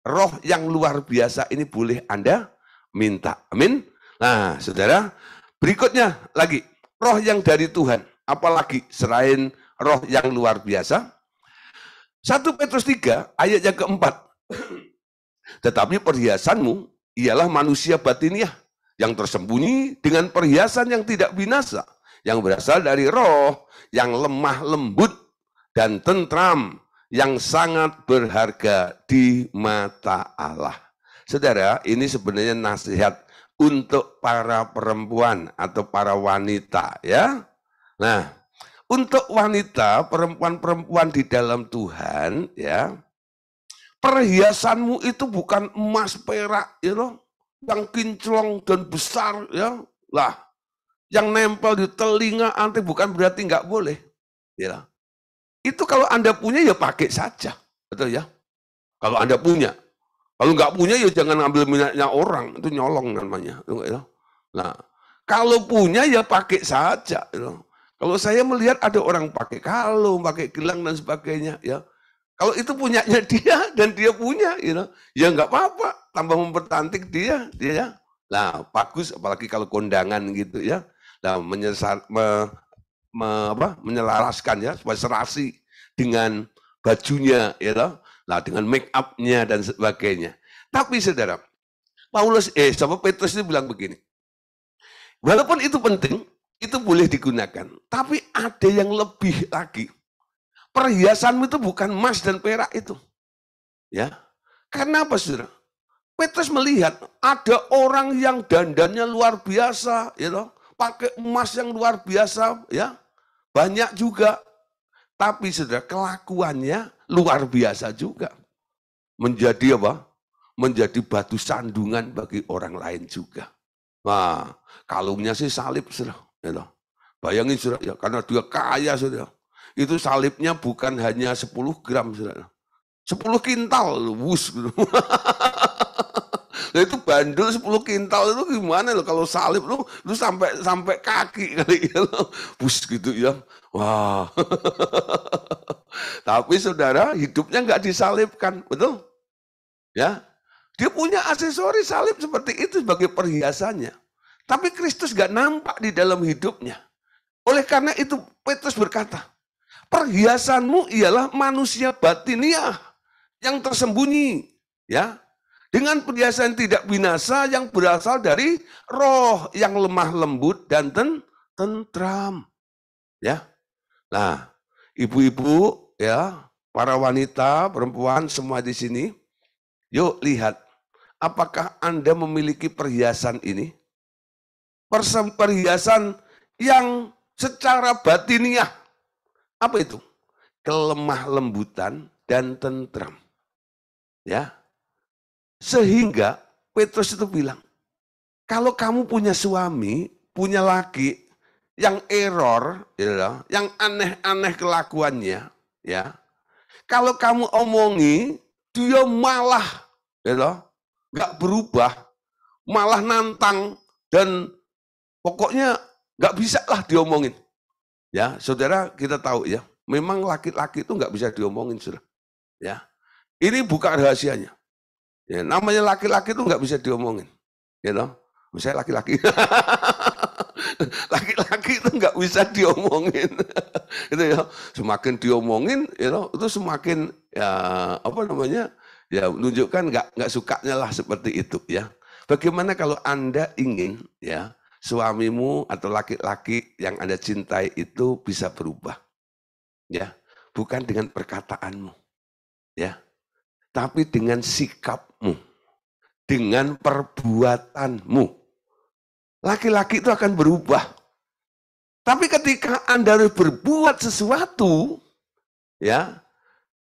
Roh yang luar biasa ini boleh Anda minta. Amin. Nah, saudara, berikutnya lagi. Roh yang dari Tuhan. Apalagi selain roh yang luar biasa. 1 Petrus 3 ayat yang keempat. Tetapi perhiasanmu ialah manusia batiniah yang tersembunyi dengan perhiasan yang tidak binasa. Yang berasal dari roh yang lemah lembut dan tentram, yang sangat berharga di mata Allah. Saudara, ini sebenarnya nasihat untuk para perempuan atau para wanita, ya. Nah, untuk wanita, perempuan-perempuan di dalam Tuhan, ya, perhiasanmu itu bukan emas perak, you know, yang kinclong dan besar, ya. Lah, yang nempel di telinga anti bukan berarti nggak boleh. Ya. Itu kalau Anda punya ya pakai saja. Betul ya? Kalau Anda punya. Kalau nggak punya ya jangan ambil minyaknya orang. Itu nyolong namanya. Nah, kalau punya ya pakai saja. Kalau saya melihat ada orang pakai kalung, pakai gelang dan sebagainya. Ya. Kalau itu punyanya dia dan dia punya. Ya nggak apa-apa. Tambah mempercantik dia. Ya. Nah, bagus apalagi kalau kondangan gitu ya. Nah, menyelaraskan ya supaya serasi dengan bajunya ya loh. Nah, dengan make up-nya dan sebagainya. Tapi saudara, sama Petrus itu bilang begini. Walaupun itu penting, itu boleh digunakan, tapi ada yang lebih lagi. Perhiasanmu itu bukan emas dan perak itu. Ya. Karena apa, saudara? Petrus melihat ada orang yang dandannya luar biasa, ya loh. Pakai emas yang luar biasa, ya banyak juga. Tapi saudara, kelakuannya luar biasa juga. Menjadi apa? Menjadi batu sandungan bagi orang lain juga. Nah, kalungnya sih salib, saudara. Ya, bayangin, saudara, ya, karena dia kaya, saudara. Itu salibnya bukan hanya 10 gram, saudara. 10 kintal, wus gitu. Nah, itu bandel 10 kintal itu gimana loh kalau salib lu sampai kaki kali ya loh. Bus gitu ya. Wah. Tapi saudara, hidupnya nggak disalibkan, betul? Ya. Dia punya aksesoris salib seperti itu sebagai perhiasannya. Tapi Kristus nggak nampak di dalam hidupnya. Oleh karena itu Petrus berkata, perhiasanmu ialah manusia batiniah yang tersembunyi, ya. Dengan perhiasan tidak binasa yang berasal dari roh yang lemah lembut dan tentram. Ya. Nah, ibu-ibu ya, para wanita, perempuan semua di sini, yuk lihat apakah Anda memiliki perhiasan ini? Perhiasan yang secara batiniah. Apa itu? Kelemah lembutan dan tentram. Ya. Sehingga Petrus itu bilang, kalau kamu punya suami, punya laki yang error, yang aneh-aneh kelakuannya, ya. Kalau kamu omongi, dia malah, nggak berubah, malah nantang dan pokoknya nggak bisa lah diomongin. Ya, saudara kita tahu ya, memang laki-laki itu nggak bisa diomongin, saudara. Ya, ini bukan rahasianya. Ya, namanya laki-laki itu nggak bisa diomongin, Misalnya laki-laki, laki-laki itu nggak bisa diomongin, itu ya. Semakin diomongin, itu semakin ya ya menunjukkan nggak sukanya lah seperti itu ya. Bagaimana kalau Anda ingin ya suamimu atau laki-laki yang Anda cintai itu bisa berubah, ya, bukan dengan perkataanmu, ya, tapi dengan sikapmu, dengan perbuatanmu. Laki-laki itu akan berubah. Tapi ketika Anda harus berbuat sesuatu, ya,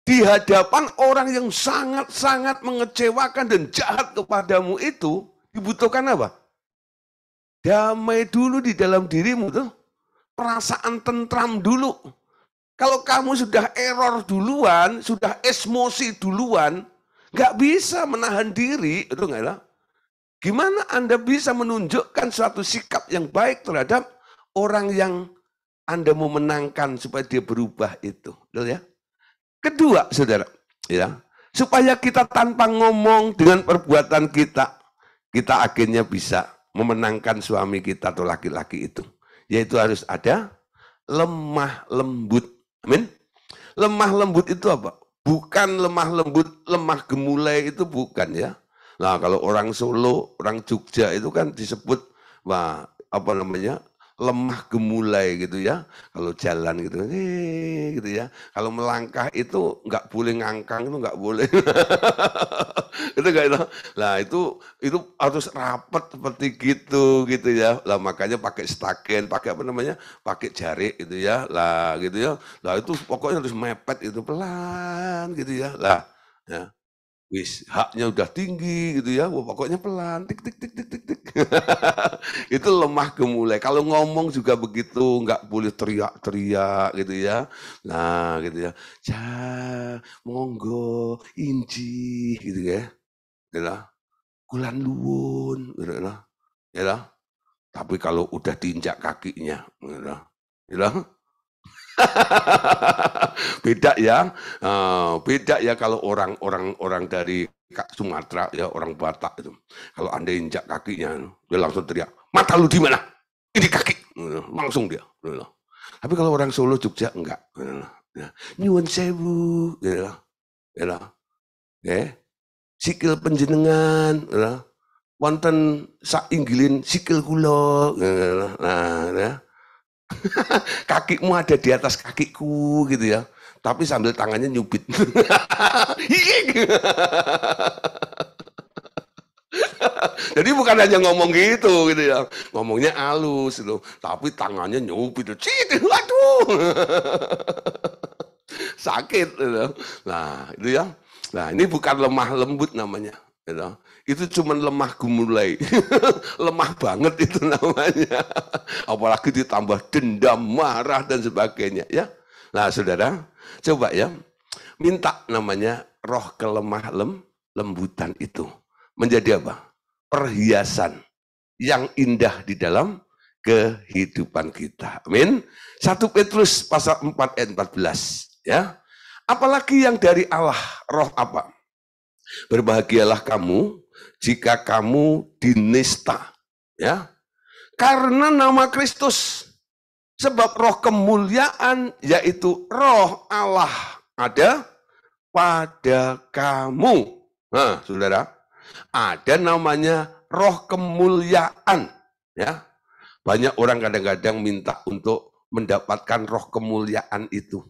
di hadapan orang yang sangat-sangat mengecewakan dan jahat kepadamu itu, dibutuhkan apa? Damai dulu di dalam dirimu tuh, perasaan tentram dulu. Kalau kamu sudah error duluan, sudah emosi duluan, nggak bisa menahan diri, itu nggak ada. Gimana Anda bisa menunjukkan suatu sikap yang baik terhadap orang yang Anda mau menangkan supaya dia berubah itu, ya? Kedua, saudara, ya, supaya kita tanpa ngomong dengan perbuatan kita akhirnya bisa memenangkan suami kita atau laki-laki itu. Yaitu harus ada lemah lembut. Amin. Lemah lembut itu apa? Bukan lemah lembut, lemah gemulai itu bukan ya. Nah, kalau orang Solo, orang Jogja itu kan disebut lemah gemulai gitu ya. Kalau jalan gitu, gitu ya. Kalau melangkah itu nggak boleh ngangkang, itu nggak boleh. Itu nggak itu. Nah, itu harus rapat seperti gitu ya. Lah makanya pakai staken, pakai pakai jarik gitu ya. Lah gitu ya. Lah itu pokoknya harus mepet itu pelan gitu ya. Lah ya. Wis, haknya udah tinggi gitu ya, pokoknya pelan, tik tik tik tik tik tik. Itu lemah gemulai. Kalau ngomong juga begitu, nggak boleh teriak-teriak gitu ya. Nah gitu ya, monggo, inji gitu ya. Gitu. Kulan luwun, gitu ya. Tapi kalau udah diinjak kakinya, gitu. Beda ya, beda ya kalau orang dari Sumatera ya, orang Batak itu. Kalau Anda injak kakinya, dia langsung teriak, mata lu di mana? Ini kaki, langsung dia. Tapi kalau orang Solo, Jogja enggak. Nyuwun sewu, sikil panjenengan, wonten sak inggilin sikil kula, nah ya. Kakimu ada di atas kakiku gitu ya, tapi sambil tangannya nyubit. Jadi bukan hanya ngomong gitu ya, ngomongnya halus loh, tapi tangannya nyubit. Waduh, sakit gitu. Nah itu ya. Nah ini bukan lemah lembut namanya. Itu cuma lemah gemulai. Lemah banget itu namanya. Apalagi ditambah dendam, marah dan sebagainya ya. Nah saudara, coba ya, minta namanya roh kelemah lembutan itu menjadi apa? Perhiasan yang indah di dalam kehidupan kita. Amin. 1 Petrus pasal 4 ayat 14 ya. Apalagi yang dari Allah, roh apa? Berbahagialah kamu jika kamu dinista, ya, karena nama Kristus, sebab roh kemuliaan yaitu roh Allah ada pada kamu. Nah, saudara, ada namanya roh kemuliaan, ya. Banyak orang kadang-kadang minta untuk mendapatkan roh kemuliaan itu.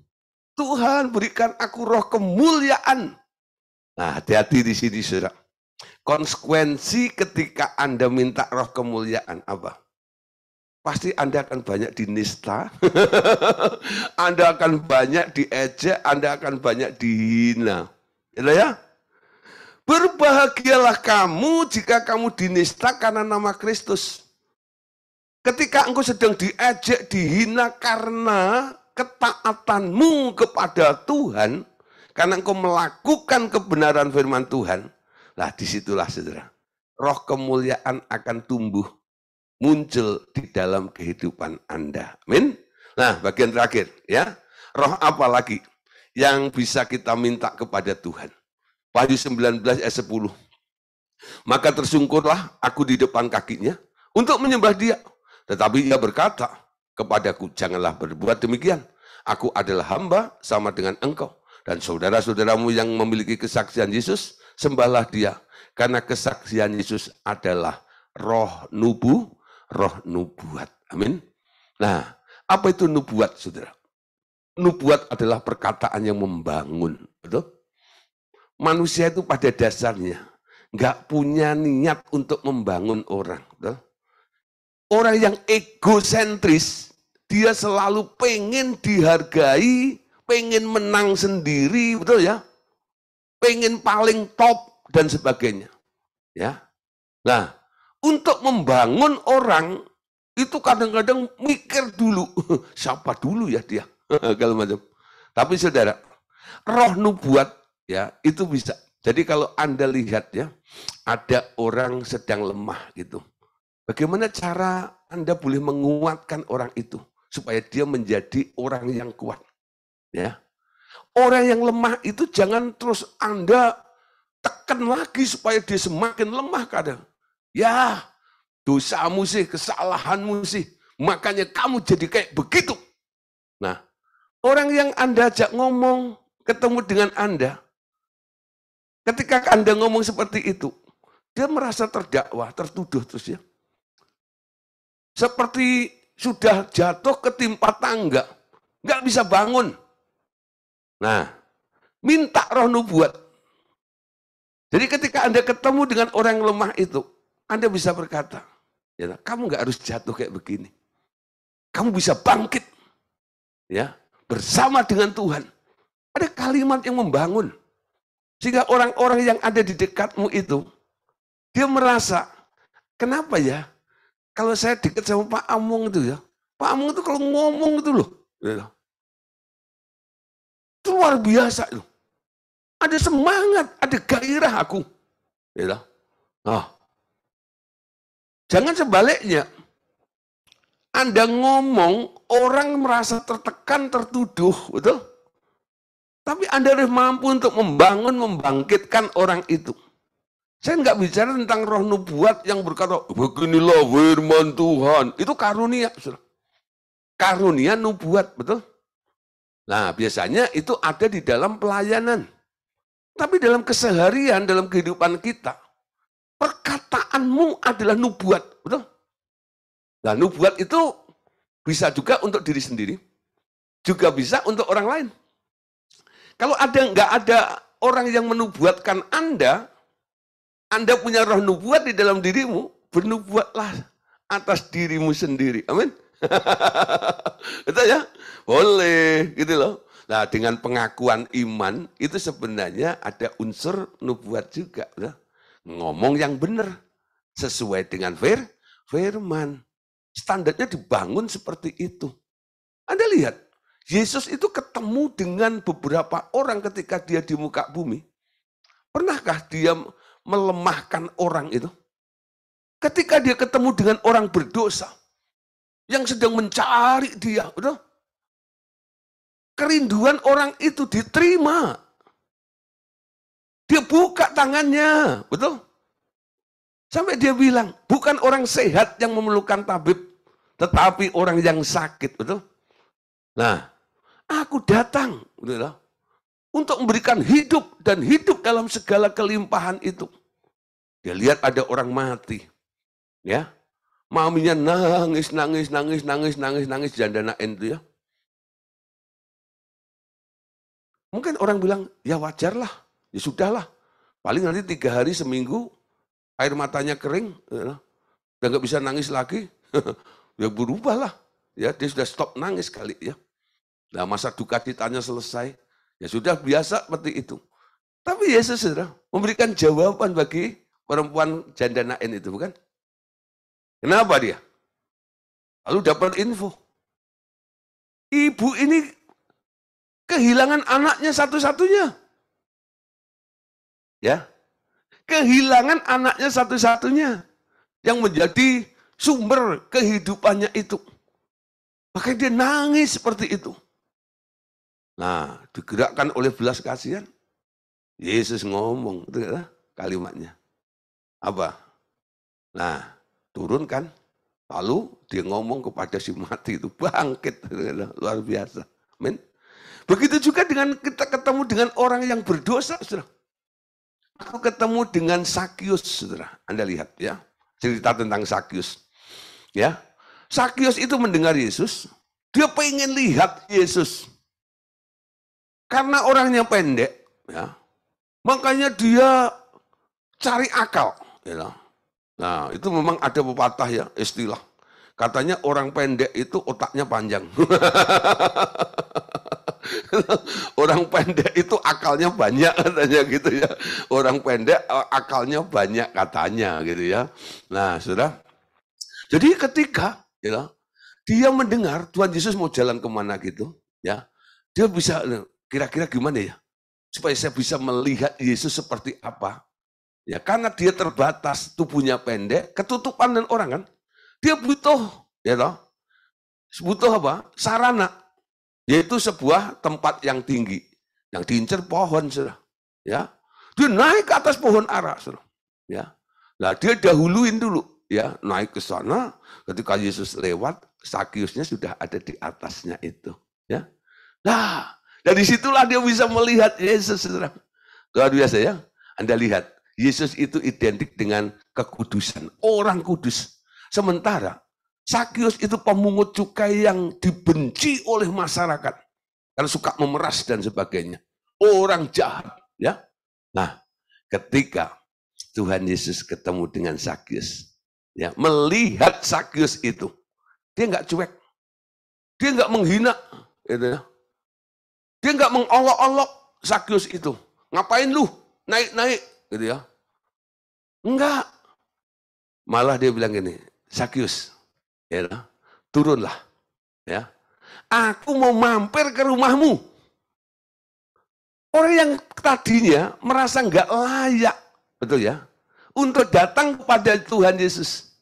Tuhan berikan aku roh kemuliaan. Nah, hati-hati di sini, saudara. Konsekuensi ketika Anda minta roh kemuliaan apa? Pasti Anda akan banyak dinista, Anda akan banyak diejek, Anda akan banyak dihina. Ya? Berbahagialah kamu jika kamu dinista karena nama Kristus. Ketika engkau sedang diejek, dihina karena ketaatanmu kepada Tuhan, karena engkau melakukan kebenaran firman Tuhan, lah disitulah saudara, roh kemuliaan akan tumbuh, muncul di dalam kehidupan Anda. Amin. Nah, bagian terakhir ya, roh apa lagi yang bisa kita minta kepada Tuhan? Wahyu 19 ayat 10. Maka tersungkurlah aku di depan kakinya untuk menyembah dia. Tetapi ia berkata kepadaku, janganlah berbuat demikian. Aku adalah hamba sama dengan engkau. Dan saudara-saudaramu yang memiliki kesaksian Yesus, sembahlah dia. Karena kesaksian Yesus adalah roh nubuat. Amin. Nah, apa itu nubuat, saudara? Nubuat adalah perkataan yang membangun. Betul? Manusia itu pada dasarnya nggak punya niat untuk membangun orang. Betul? Orang yang egosentris, dia selalu pengen dihargai, pengen menang sendiri, betul ya? Pengen paling top dan sebagainya. Ya. Nah, untuk membangun orang itu kadang-kadang mikir dulu, siapa dulu ya dia, kalau macam. Tapi saudara, roh nubuat ya itu bisa. Jadi kalau Anda lihat ya, ada orang sedang lemah gitu. Bagaimana cara Anda boleh menguatkan orang itu supaya dia menjadi orang yang kuat? Ya, orang yang lemah itu jangan terus Anda tekan lagi supaya dia semakin lemah kadang. Ya, dosamu sih, kesalahanmu sih, makanya kamu jadi kayak begitu. Nah, orang yang Anda ajak ngomong, ketemu dengan Anda, ketika Anda ngomong seperti itu, dia merasa terdakwa, tertuduh terus ya. Seperti sudah jatuh ketimpa tangga, nggak bisa bangun. Nah, minta roh nubuat. Jadi ketika Anda ketemu dengan orang yang lemah itu, Anda bisa berkata, ya, kamu nggak harus jatuh kayak begini. Kamu bisa bangkit, ya, bersama dengan Tuhan. Ada kalimat yang membangun. Sehingga orang-orang yang ada di dekatmu itu, dia merasa, kenapa ya? Kalau saya dekat sama Pak Amung itu ya, Pak Amung itu kalau ngomong itu loh, ya, itu luar biasa itu. Ada semangat, ada gairah aku. Ya, oh. Jangan sebaliknya. Anda ngomong, orang merasa tertekan, tertuduh, betul? Tapi Anda harus mampu untuk membangun, membangkitkan orang itu. Saya nggak bicara tentang roh nubuat yang berkata, beginilah firman Tuhan. Itu karunia. Karunia nubuat, betul? Nah, biasanya itu ada di dalam pelayanan. Tapi dalam keseharian, dalam kehidupan kita, perkataanmu adalah nubuat, betul? Nah, nubuat itu bisa juga untuk diri sendiri, juga bisa untuk orang lain. Kalau nggak ada orang yang menubuatkan Anda punya roh nubuat di dalam dirimu, bernubuatlah atas dirimu sendiri. Amin. Betul ya? Boleh, gitu loh. Nah, dengan pengakuan iman, itu sebenarnya ada unsur nubuat juga. Ya. Ngomong yang benar, sesuai dengan firman. Standarnya dibangun seperti itu. Anda lihat, Yesus itu ketemu dengan beberapa orang ketika dia di muka bumi. Pernahkah dia melemahkan orang itu? Ketika dia ketemu dengan orang berdosa yang sedang mencari dia, betul? Kerinduan orang itu diterima. Dia buka tangannya, betul? Sampai dia bilang, bukan orang sehat yang memerlukan tabib, tetapi orang yang sakit, betul? Nah, aku datang, betul? Untuk memberikan hidup dan hidup dalam segala kelimpahan itu. Dia lihat ada orang mati. Ya. Maminya nangis jandanain itu ya. Mungkin orang bilang, ya wajarlah, ya sudahlah. Paling nanti 3 hari seminggu, air matanya kering, ya, udah nggak bisa nangis lagi, ya berubahlah. Ya, dia sudah stop nangis kali ya. Nah, masa duka citanya selesai. Ya sudah biasa seperti itu. Tapi Yesus saudara memberikan jawaban bagi perempuan janda Nain itu, bukan? Kenapa dia? Lalu dapat info. Ibu ini kehilangan anaknya satu-satunya. Ya. Kehilangan anaknya satu-satunya yang menjadi sumber kehidupannya itu. Makanya dia nangis seperti itu. Nah, digerakkan oleh belas kasihan. Yesus ngomong, itu kalimatnya. Apa? Nah, turunkan. Lalu dia ngomong kepada si mati itu, bangkit. Luar biasa. Amin. Begitu juga dengan kita ketemu dengan orang yang berdosa, saudara. Aku ketemu dengan Sakyus, saudara. Anda lihat ya, cerita tentang Sakyus. Ya, Sakyus itu mendengar Yesus, dia pengen lihat Yesus. Karena orangnya pendek, ya, makanya dia cari akal. Ya. Nah, itu memang ada pepatah ya, istilah. Katanya orang pendek itu otaknya panjang. Orang pendek itu akalnya banyak katanya gitu ya. Orang pendek akalnya banyak katanya gitu ya. Nah, sudah. Jadi ketika ya, dia mendengar Tuhan Yesus mau jalan kemana gitu, ya, dia bisa kira-kira gimana ya, supaya saya bisa melihat Yesus seperti apa. Ya, karena dia terbatas, tubuhnya pendek, ketutupan dan orang kan, dia butuh, ya toh, butuh apa? Sarana. Yaitu sebuah tempat yang tinggi, yang diincar pohon, saudara. Ya, dia naik ke atas pohon ara, saudara. Ya, nah dia dahuluin dulu, ya, naik ke sana. Ketika Yesus lewat, Sakyusnya sudah ada di atasnya itu. Ya, nah dari situlah dia bisa melihat Yesus, saudara. Luar biasa ya. Anda lihat, Yesus itu identik dengan kekudusan, orang kudus. Sementara Sakyus itu pemungut cukai yang dibenci oleh masyarakat karena suka memeras dan sebagainya. Orang jahat, ya. Nah, ketika Tuhan Yesus ketemu dengan Sakyus, ya, melihat Sakyus itu, dia nggak cuek, dia nggak menghina, gitu ya. Dia nggak mengolok-olok Sakyus itu. Ngapain lu naik-naik, gitu ya? Enggak. Malah dia bilang gini, Sakyus, ya, turunlah, ya. Aku mau mampir ke rumahmu. Orang yang tadinya merasa nggak layak, betul ya, untuk datang kepada Tuhan Yesus,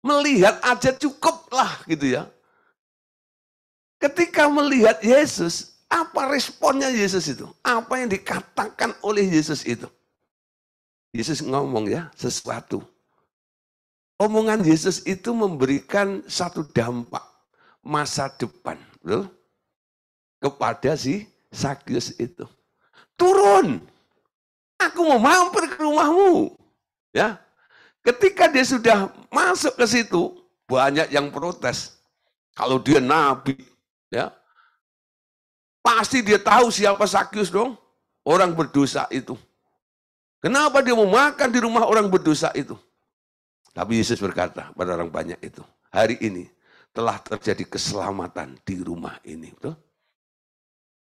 melihat aja cukuplah, gitu ya. Ketika melihat Yesus, apa responnya Yesus itu? Apa yang dikatakan oleh Yesus itu? Yesus ngomong ya sesuatu. Omongan Yesus itu memberikan satu dampak masa depan, betul? Kepada si Sakyus itu. Turun, aku mau mampir ke rumahmu. Ya, ketika dia sudah masuk ke situ, banyak yang protes. Kalau dia nabi, ya, pasti dia tahu siapa Sakyus dong, orang berdosa itu. Kenapa dia mau makan di rumah orang berdosa itu? Tapi Yesus berkata pada orang banyak itu, hari ini telah terjadi keselamatan di rumah ini. Betul?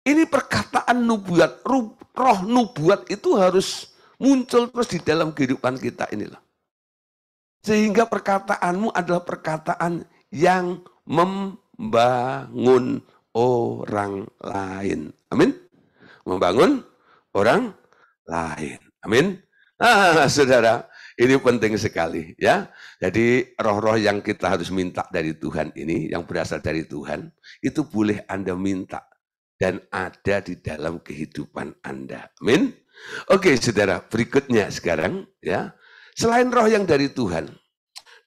Ini perkataan nubuat, roh nubuat itu harus muncul terus di dalam kehidupan kita inilah. Sehingga perkataanmu adalah perkataan yang membangun orang lain. Amin. Membangun orang lain. Amin. Saudara, ini penting sekali ya. Jadi roh-roh yang kita harus minta dari Tuhan ini, yang berasal dari Tuhan, itu boleh Anda minta dan ada di dalam kehidupan Anda. Amin. Oke, saudara, berikutnya sekarang ya. Selain roh yang dari Tuhan,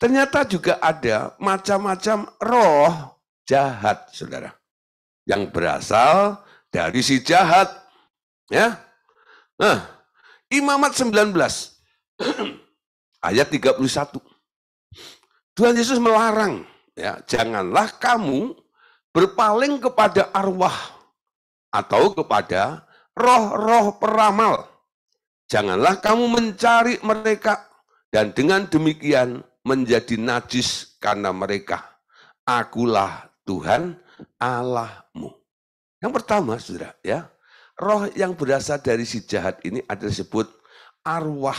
ternyata juga ada macam-macam roh jahat, saudara. Yang berasal dari si jahat. Ya. Nah, Imamat 19 ayat 31. Tuhan Yesus melarang, ya, janganlah kamu berpaling kepada arwah atau kepada roh-roh peramal. Janganlah kamu mencari mereka dan dengan demikian menjadi najis karena mereka. Akulah Tuhan Allahmu. Yang pertama, saudara, ya, roh yang berasal dari si jahat ini adalah disebut arwah.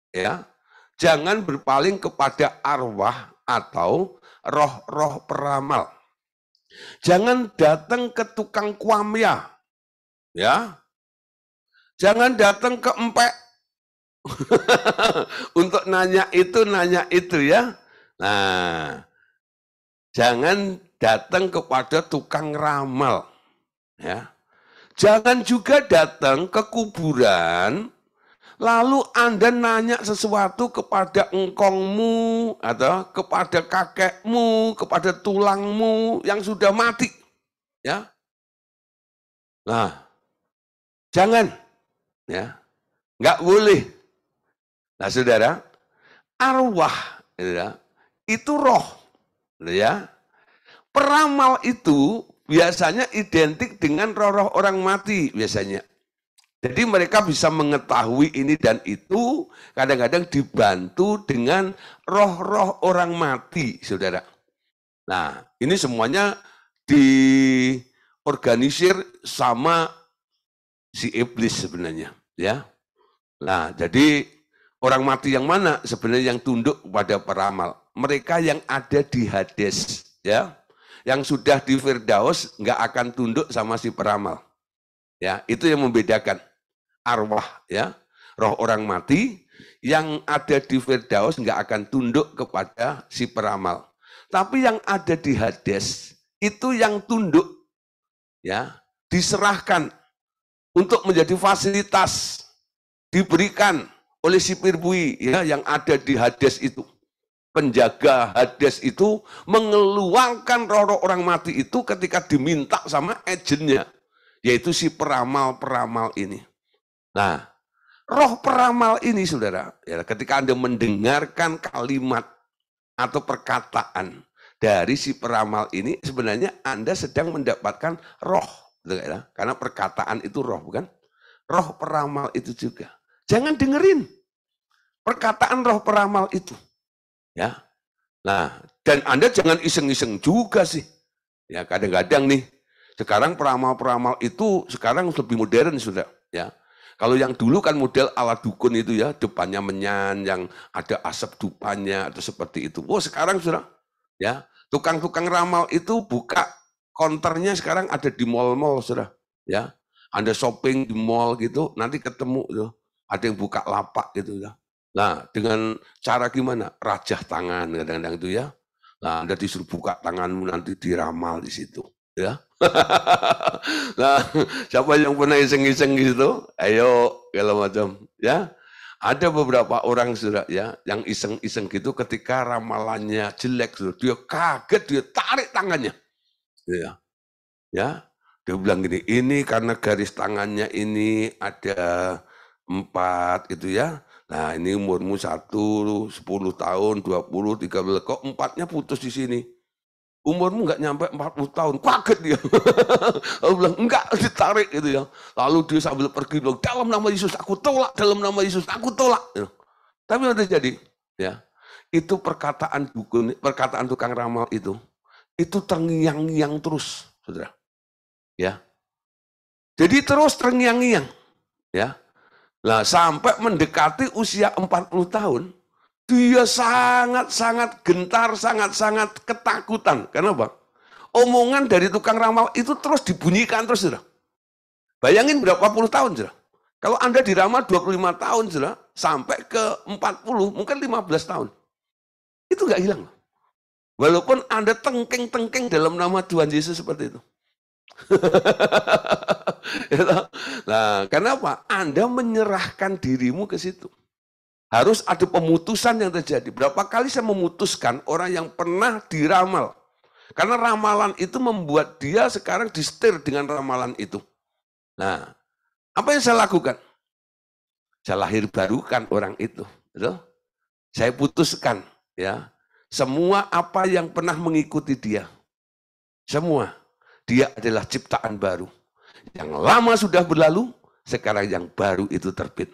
Ya, jangan berpaling kepada arwah atau roh-roh peramal. Jangan datang ke tukang kuamya, ya. Jangan datang ke empek untuk nanya itu ya. Nah, jangan datang kepada tukang ramal, ya. Jangan juga datang ke kuburan, lalu Anda nanya sesuatu kepada engkongmu, atau kepada kakekmu, kepada tulangmu yang sudah mati. Ya. Nah, jangan. Ya. Nggak boleh. Nah, saudara, arwah itu roh. Ya. Peramal itu biasanya identik dengan roh-roh orang mati biasanya. Jadi mereka bisa mengetahui ini dan itu, kadang-kadang dibantu dengan roh-roh orang mati, saudara. Nah, ini semuanya diorganisir sama si iblis sebenarnya, ya. Nah, jadi orang mati yang mana sebenarnya yang tunduk kepada peramal? Mereka yang ada di Hades, ya. Yang sudah di Firdaus nggak akan tunduk sama si peramal. Ya, itu yang membedakan arwah, ya. Roh orang mati yang ada di Firdaus nggak akan tunduk kepada si peramal. Tapi yang ada di Hades itu yang tunduk, ya, diserahkan untuk menjadi fasilitas diberikan oleh si Pirbui, ya, yang ada di Hades itu. Penjaga Hades itu mengeluarkan roh-roh orang mati itu ketika diminta sama agennya, yaitu si peramal-peramal ini. Nah, roh peramal ini, saudara, ya, ketika Anda mendengarkan kalimat atau perkataan dari si peramal ini, sebenarnya Anda sedang mendapatkan roh, ya? Karena perkataan itu roh, bukan? Roh peramal itu juga. Jangan dengerin perkataan roh peramal itu. Ya. Nah, dan Anda jangan iseng-iseng juga sih. Ya, kadang-kadang nih, sekarang peramal-peramal itu sekarang lebih modern sudah, ya. Kalau yang dulu kan model ala dukun itu ya, depannya menyan, yang ada asap dupanya atau seperti itu. Oh, sekarang sudah, ya. Tukang-tukang ramal itu buka konternya sekarang ada di mall-mall sudah, ya. Anda shopping di mall gitu, nanti ketemu tuh, ada yang buka lapak gitu ya. Nah, dengan cara gimana? Rajah tangan kadang-kadang itu ya. Nah, Anda disuruh buka tanganmu nanti diramal di situ, ya. Nah, siapa yang pernah iseng-iseng gitu? Ayo, kalau macam, ya. Ada beberapa orang sudah ya yang iseng-iseng gitu ketika ramalannya jelek, sudah dia kaget, dia tarik tangannya, ya. Ya, dia bilang gini, ini karena garis tangannya ini ada 4 itu ya. Nah, ini umurmu 1, 10 tahun, 20, 30, kok 4-nya putus di sini. Umurmu nggak nyampe 40 tahun, kaget dia. Lalu bilang, enggak, ditarik gitu ya. Lalu dia sambil pergi bilang, dalam nama Yesus aku tolak, dalam nama Yesus aku tolak. Ya. Tapi udah jadi, ya. Itu perkataan dukun, perkataan tukang ramal itu terngiang-ngiang terus, saudara. Ya. Jadi terus terngiang-ngiang, ya. Nah, sampai mendekati usia 40 tahun, dia sangat-sangat gentar, sangat-sangat ketakutan. Kenapa? Omongan dari tukang ramal itu terus dibunyikan terus, saudara. Bayangin berapa puluh tahun, saudara. Kalau Anda diramal 25 tahun, saudara, sampai ke 40, mungkin 15 tahun. Itu nggak hilang. Walaupun Anda tengking-tengking dalam nama Tuhan Yesus seperti itu. Nah, kenapa? Anda menyerahkan dirimu ke situ. Harus ada pemutusan yang terjadi. Berapa kali saya memutuskan orang yang pernah diramal. Karena ramalan itu membuat dia sekarang disetir dengan ramalan itu. Nah, apa yang saya lakukan? Saya lahir barukan orang itu. Betul? Saya putuskan, ya, semua apa yang pernah mengikuti dia. Semua. Dia adalah ciptaan baru. Yang lama sudah berlalu, sekarang yang baru itu terbit.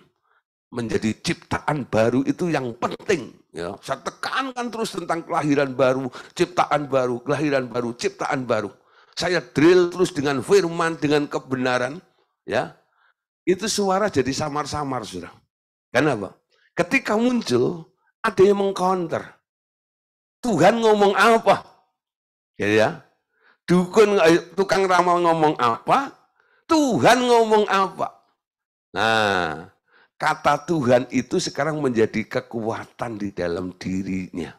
Menjadi ciptaan baru itu yang penting. Ya. Saya tekankan terus tentang kelahiran baru, ciptaan baru, kelahiran baru, ciptaan baru. Saya drill terus dengan firman, dengan kebenaran. ya, itu suara jadi samar-samar, saudara. Kenapa? Ketika muncul, ada yang mengcounter. Tuhan ngomong apa? Ya, dukun, tukang ramal ngomong apa? Tuhan ngomong apa? Nah, kata Tuhan itu sekarang menjadi kekuatan di dalam dirinya.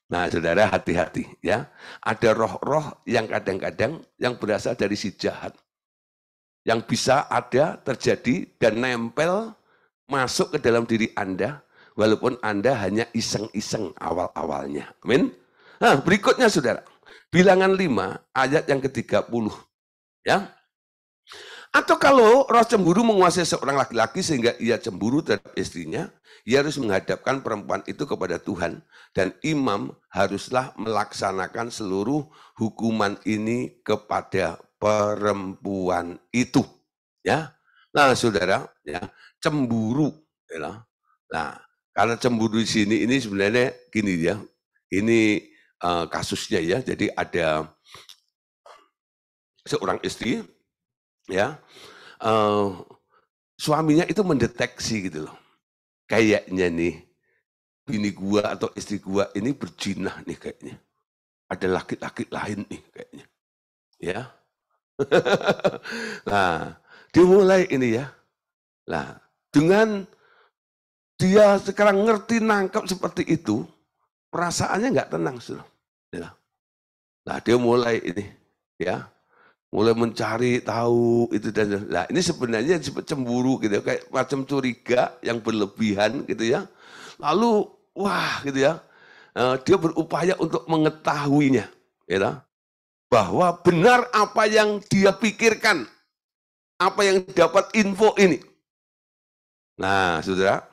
Nah, saudara, hati-hati ya. Ada roh-roh yang kadang-kadang yang berasal dari si jahat. Yang bisa ada, terjadi, dan nempel masuk ke dalam diri Anda, walaupun Anda hanya iseng-iseng awal-awalnya. Amin. Nah, berikutnya saudara. Bilangan 5 ayat yang ke-30. Ya. Atau kalau roh cemburu menguasai seorang laki-laki sehingga ia cemburu terhadap istrinya, ia harus menghadapkan perempuan itu kepada Tuhan. Dan imam haruslah melaksanakan seluruh hukuman ini kepada perempuan itu. Ya, nah saudara, ya, cemburu. Ya. Nah, karena cemburu di sini ini sebenarnya gini ya, ini kasusnya ya, jadi ada seorang istri, ya, suaminya itu mendeteksi gitu loh. Kayaknya nih, bini gua atau istri gua ini berjinah nih kayaknya. Ada laki-laki lain nih kayaknya. Ya. Nah, dimulai ini ya. Nah, dengan dia sekarang ngerti nangkap seperti itu, perasaannya nggak tenang, saudara. Ya. Nah, dia mulai ini, ya, mulai mencari tahu itu dan nah ini sebenarnya disebut cemburu gitu, kayak macam curiga yang berlebihan gitu ya. Lalu wah gitu ya, dia berupaya untuk mengetahuinya, ya, bahwa benar apa yang dia pikirkan, apa yang dapat info ini. Nah, saudara,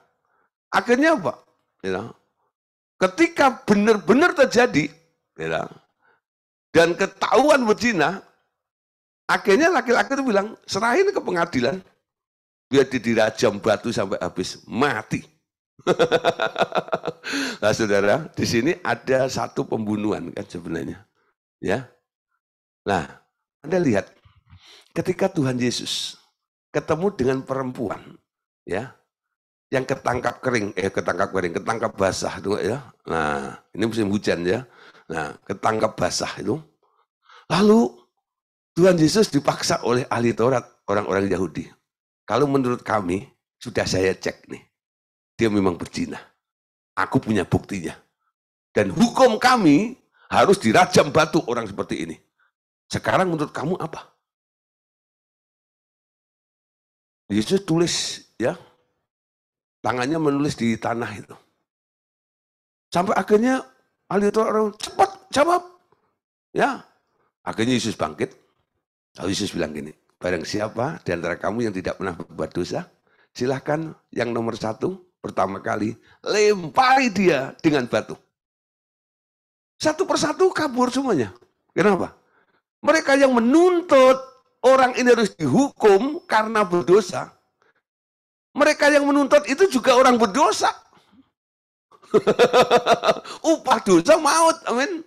akhirnya apa? Ya, ketika benar-benar terjadi, ya, dan ketahuan berzina, akhirnya laki-laki itu bilang, serahin ke pengadilan, biar dirajam batu sampai habis, mati. Nah, saudara, di sini ada satu pembunuhan kan sebenarnya, ya. Nah, Anda lihat, ketika Tuhan Yesus ketemu dengan perempuan, ya, yang ketangkap basah itu ya. Nah, ini musim hujan ya. Nah, ketangkap basah itu. Lalu Tuhan Yesus dipaksa oleh ahli Taurat, orang-orang Yahudi. Kalau menurut kami, sudah saya cek nih, dia memang berzina. Aku punya buktinya. Dan hukum kami harus dirajam batu orang seperti ini. Sekarang menurut kamu apa? Yesus tulis ya, tangannya menulis di tanah itu. Sampai akhirnya ahli Taurat, cepat jawab. Ya, akhirnya Yesus bangkit. Lalu Yesus bilang gini, barang siapa di antara kamu yang tidak pernah berbuat dosa, silahkan yang nomor 1, pertama kali, lempari dia dengan batu. Satu persatu kabur semuanya. Kenapa? Mereka yang menuntut orang ini harus dihukum karena berdosa. Mereka yang menuntut itu juga orang berdosa. Upah dosa maut, amin.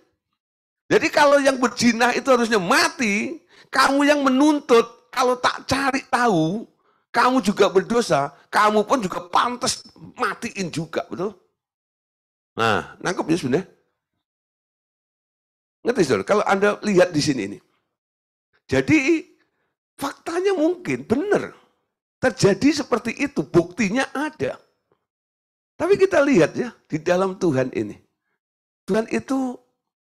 Jadi kalau yang berzina itu harusnya mati, kamu yang menuntut, kalau tak cari tahu, kamu juga berdosa, kamu pun juga pantas matiin juga, betul? Nah, nangkep ya sebenarnya? Ngerti saudara? Kalau Anda lihat di sini ini. Jadi faktanya mungkin benar. Terjadi seperti itu, buktinya ada. Tapi kita lihat ya, di dalam Tuhan ini. Tuhan itu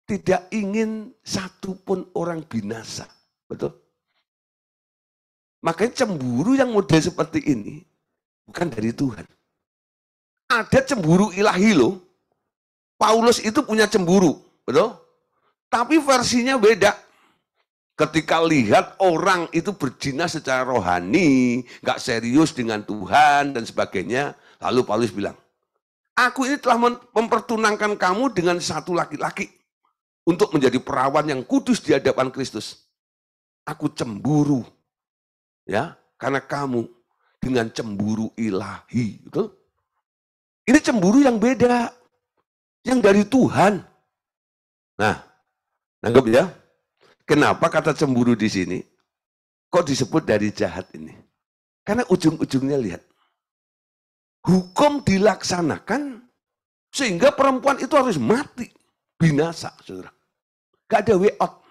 tidak ingin satupun orang binasa. Betul? Makanya cemburu yang model seperti ini bukan dari Tuhan. Ada cemburu ilahi loh. Paulus itu punya cemburu, betul? Tapi versinya beda. Ketika lihat orang itu berzina secara rohani, nggak serius dengan Tuhan dan sebagainya, lalu Paulus bilang, aku ini telah mempertunangkan kamu dengan satu laki-laki untuk menjadi perawan yang kudus di hadapan Kristus. Aku cemburu, ya, karena kamu dengan cemburu ilahi, betul? Ini cemburu yang beda, yang dari Tuhan. Nah, nangkep ya? Kenapa kata cemburu di sini? Kok disebut dari jahat ini? Karena ujung-ujungnya lihat. Hukum dilaksanakan sehingga perempuan itu harus mati. Binasa, saudara. Gak ada way out.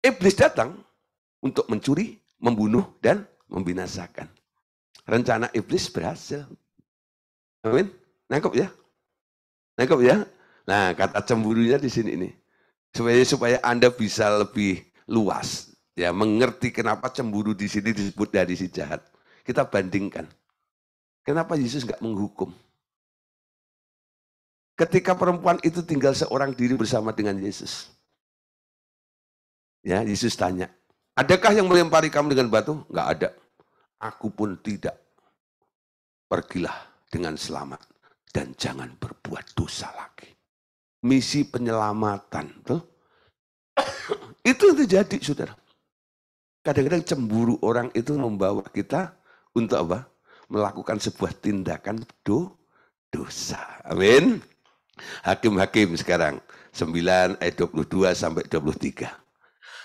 Iblis datang untuk mencuri, membunuh, dan membinasakan. Rencana iblis berhasil. Amin. Nangkep ya? Nangkep ya? Nah, kata cemburunya di sini ini. Supaya Anda bisa lebih luas, ya, mengerti kenapa cemburu di sini disebut dari si jahat. Kita bandingkan. Kenapa Yesus nggak menghukum? Ketika perempuan itu tinggal seorang diri bersama dengan Yesus. Ya, Yesus tanya, adakah yang melempari kamu dengan batu? Enggak ada. Aku pun tidak. Pergilah dengan selamat dan jangan berbuat dosa lagi. Misi penyelamatan. Tuh. Itu yang terjadi, saudara. Kadang-kadang cemburu orang itu membawa kita untuk apa? Melakukan sebuah tindakan dosa. Amin. Hakim-hakim sekarang 9 ayat 22 sampai 23.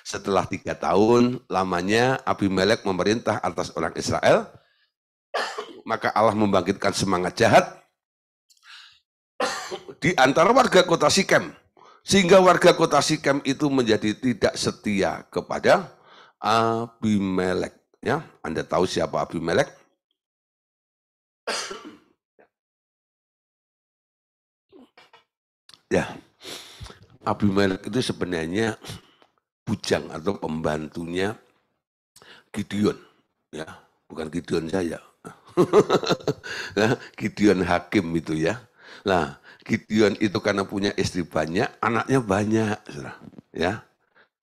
Setelah 3 tahun lamanya Abimelek memerintah atas orang Israel, maka Allah membangkitkan semangat jahat di antara warga kota Sikem, sehingga warga kota Sikem itu menjadi tidak setia kepada Abimelek. Ya, Anda tahu siapa Abimelek? Ya, Abimelek itu sebenarnya bujang atau pembantunya Gideon, ya, bukan Gideon saya, Gideon Hakim itu ya. Nah, Gideon itu karena punya istri banyak, anaknya banyak, ya.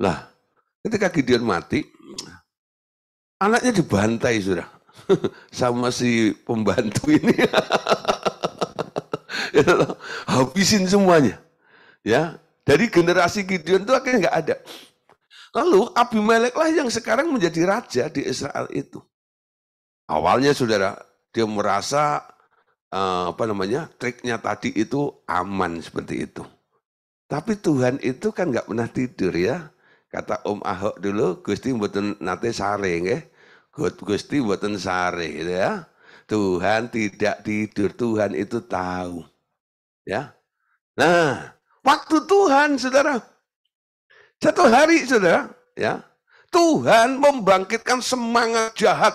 Lah, ketika Gideon mati, anaknya dibantai, sudah, sama si pembantu ini, habisin semuanya, ya. Dari generasi Gideon itu akhirnya nggak ada. Lalu Abimelek lah yang sekarang menjadi raja di Israel itu. Awalnya saudara, dia merasa triknya tadi itu aman seperti itu. Tapi Tuhan itu kan nggak pernah tidur ya. Kata Om Ahok dulu, Gusti mboten nate sare nggih. Gusti mboten sare gitu ya. Tuhan tidak tidur, Tuhan itu tahu. Ya. Nah, waktu Tuhan saudara, satu hari saudara, ya, Tuhan membangkitkan semangat jahat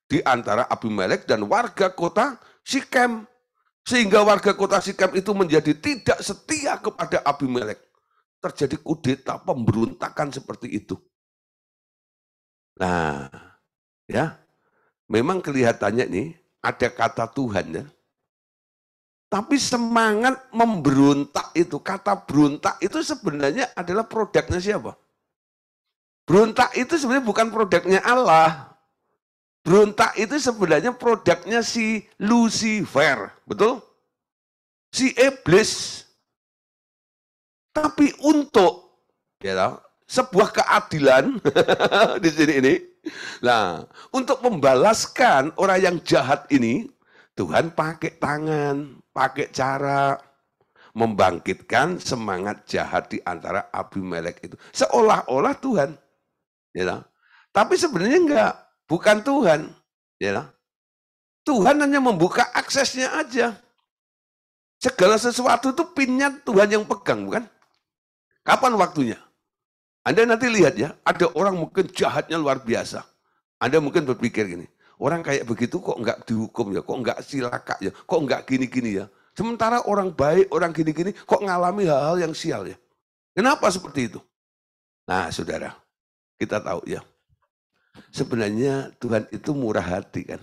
di antara Abimelek dan warga kota Sikem. Sehingga warga kota Sikem itu menjadi tidak setia kepada Abimelek. Terjadi kudeta, pemberontakan seperti itu. Nah, ya, memang kelihatannya nih ada kata Tuhan ya. Tapi semangat memberontak itu, kata berontak itu sebenarnya adalah produknya siapa? Berontak itu sebenarnya bukan produknya Allah. Berontak itu sebenarnya produknya si Lucifer, betul? Si iblis. Tapi untuk ya, sebuah keadilan di sini ini. Nah, untuk membalaskan orang yang jahat ini, Tuhan pakai tangan, pakai cara membangkitkan semangat jahat di antara Abimelek itu. Seolah-olah Tuhan. Ya, tapi sebenarnya enggak, bukan Tuhan. Ya, Tuhan hanya membuka aksesnya aja. Segala sesuatu itu pinnya Tuhan yang pegang, bukan? Kapan waktunya? Anda nanti lihat ya, ada orang mungkin jahatnya luar biasa. Anda mungkin berpikir gini, orang kayak begitu kok enggak dihukum ya, kok enggak silaka ya, kok enggak gini-gini ya. Sementara orang baik, orang gini-gini kok ngalami hal-hal yang sial ya. Kenapa seperti itu? Nah saudara, kita tahu ya, sebenarnya Tuhan itu murah hati kan.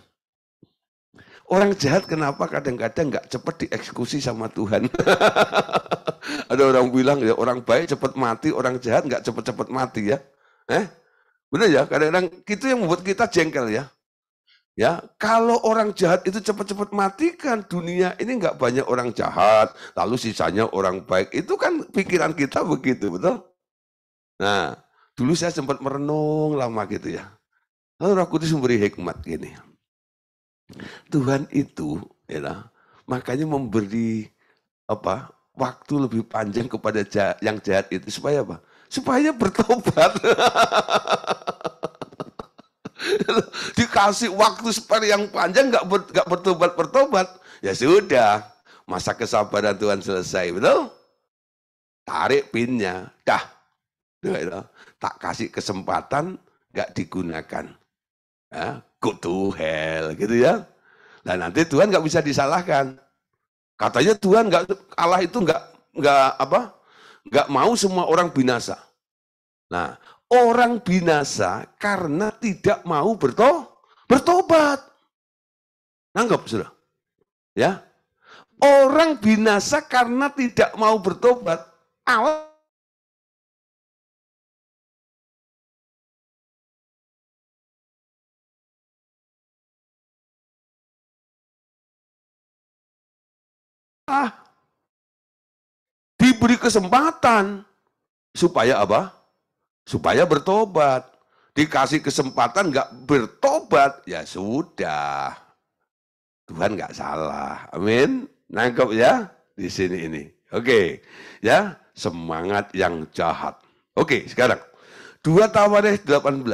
Orang jahat kenapa kadang-kadang nggak cepat dieksekusi sama Tuhan? Ada orang bilang ya orang baik cepat mati, orang jahat nggak cepat-cepat mati ya. Benar ya, kadang-kadang itu yang membuat kita jengkel ya. Ya, kalau orang jahat itu cepat-cepat mati kan dunia ini nggak banyak orang jahat, lalu sisanya orang baik. Itu kan pikiran kita begitu, betul? Nah, dulu saya sempat merenung lama gitu ya. Lalu Roh Kudus memberi hikmat gini. Tuhan itu, ya, makanya memberi waktu lebih panjang kepada yang jahat itu supaya apa? supaya bertobat. Dikasih waktu yang panjang nggak bertobat, ya sudah, masa kesabaran Tuhan selesai, betul? Tarik pinnya, dah, tak kasih kesempatan, nggak digunakan, ya, go to hell, gitu ya. Nah nanti Tuhan nggak bisa disalahkan. Katanya Tuhan Allah itu nggak mau semua orang binasa. Nah, orang binasa karena tidak mau bertobat. Nangkep sudah? Ya. Orang binasa karena tidak mau bertobat. Allah diberi kesempatan supaya apa? Supaya bertobat. Dikasih kesempatan nggak bertobat, ya sudah. Tuhan nggak salah. Amin. Nangkep ya di sini ini. Oke, ya, semangat yang jahat. Oke, sekarang 2 Tawarikh 18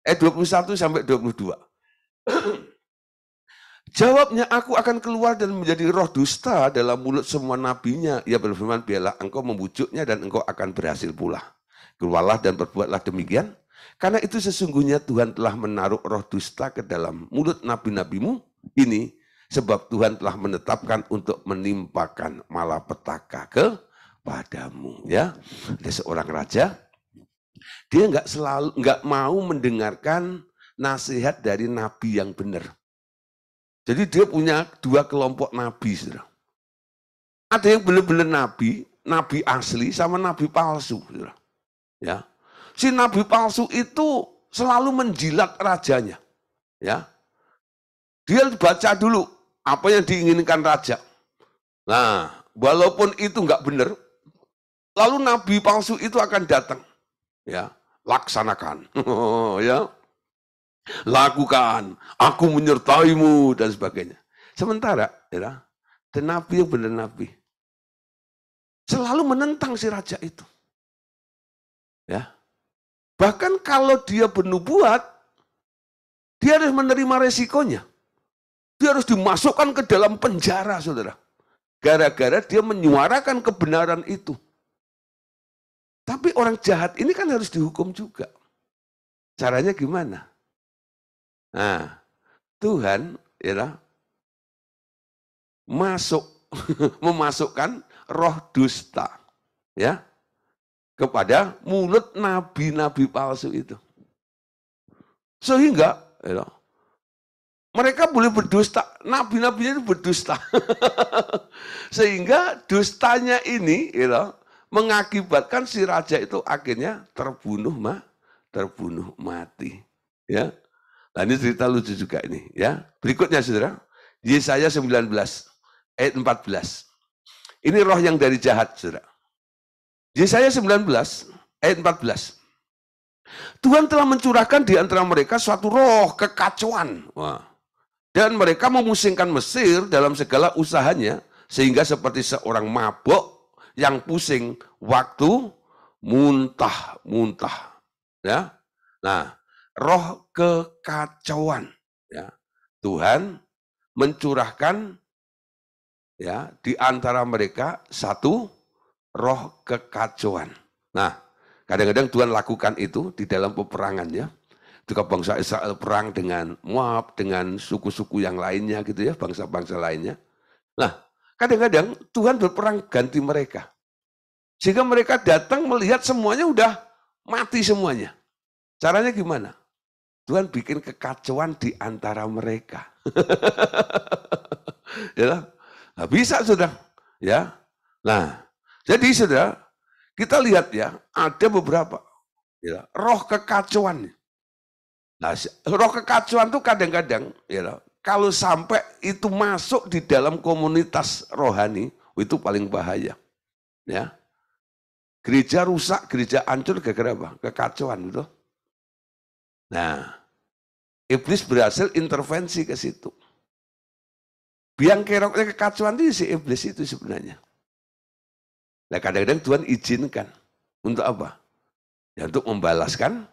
21 sampai 22. Jawabnya, aku akan keluar dan menjadi roh dusta dalam mulut semua nabinya. Ia berfirman, biarlah engkau membujuknya dan engkau akan berhasil pula. Keluarlah dan berbuatlah demikian. Karena itu sesungguhnya Tuhan telah menaruh roh dusta ke dalam mulut nabi-nabimu ini. Sebab Tuhan telah menetapkan untuk menimpakan malapetaka kepadamu. Ya, ada seorang raja, dia nggak mau mendengarkan nasihat dari nabi yang benar. Jadi dia punya 2 kelompok nabi, saudara. Ada yang benar-benar nabi asli sama nabi palsu, saudara. Ya, si nabi palsu itu selalu menjilat rajanya. Ya, dia baca dulu apa yang diinginkan raja. Nah, walaupun itu nggak benar, lalu nabi palsu itu akan datang. Ya, laksanakan. Ya, lakukan, aku menyertaimu, dan sebagainya. Sementara, ya, dan nabi yang benar nabi selalu menentang si raja itu. Ya, bahkan kalau dia bernubuat, dia harus menerima resikonya. Dia harus dimasukkan ke dalam penjara, saudara. Gara-gara dia menyuarakan kebenaran itu. Tapi orang jahat ini kan harus dihukum juga. Caranya gimana? Nah, Tuhan ya, memasukkan roh dusta, ya, kepada mulut nabi-nabi palsu itu. Sehingga ya, mereka boleh berdusta, nabi-nabinya itu berdusta. Sehingga dustanya ini ya, mengakibatkan si raja itu akhirnya terbunuh mati. Ya. Nah ini cerita lucu juga ini. Ya. Berikutnya saudara, Yesaya 19 ayat 14. Ini roh yang dari jahat, saudara. Yesaya 19 ayat 14. Tuhan telah mencurahkan di antara mereka suatu roh kekacauan. Wah. Dan mereka memusingkan Mesir dalam segala usahanya, sehingga seperti seorang mabuk yang pusing waktu muntah-muntah. Ya. Nah, roh kekacauan. Ya. Tuhan mencurahkan ya di antara mereka satu roh kekacauan. Nah, kadang-kadang Tuhan lakukan itu di dalam peperangan ya. Ketika bangsa Israel perang dengan Moab, dengan suku-suku yang lainnya gitu ya, bangsa-bangsa lainnya. Nah, kadang-kadang Tuhan berperang ganti mereka. Sehingga mereka datang melihat semuanya udah mati semuanya. Caranya gimana? Tuhan bikin kekacauan di antara mereka. Ya, nah, bisa sudah. Ya, nah, jadi sudah kita lihat ya, ada beberapa ya, roh kekacauan. Nah, roh kekacauan itu kadang-kadang, ya, kalau sampai itu masuk di dalam komunitas rohani, itu paling bahaya. Ya, gereja rusak, gereja hancur gara-gara apa? Kekacauan itu. Nah, iblis berhasil intervensi ke situ. Biang keroknya kekacauan itu si iblis itu sebenarnya. Nah, kadang-kadang Tuhan izinkan Untuk apa? Ya untuk membalaskan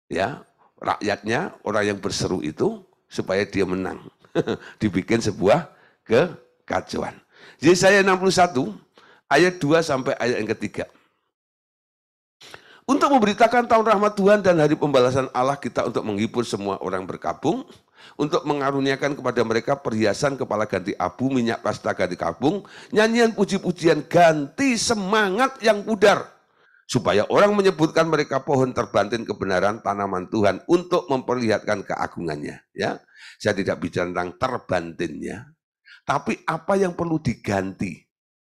ya rakyatnya, orang yang berseru itu supaya dia menang. Dibikin sebuah kekacauan. Yesaya 61 ayat 2 sampai ayat yang ketiga. Untuk memberitakan tahun rahmat Tuhan dan hari pembalasan Allah kita untuk menghibur semua orang berkabung, untuk mengaruniakan kepada mereka perhiasan kepala ganti abu, minyak pasta ganti kabung, nyanyian puji-pujian ganti semangat yang pudar, supaya orang menyebutkan mereka pohon terbantin kebenaran tanaman Tuhan untuk memperlihatkan keagungannya. Ya, saya tidak bicara tentang terbantinnya, tapi apa yang perlu diganti,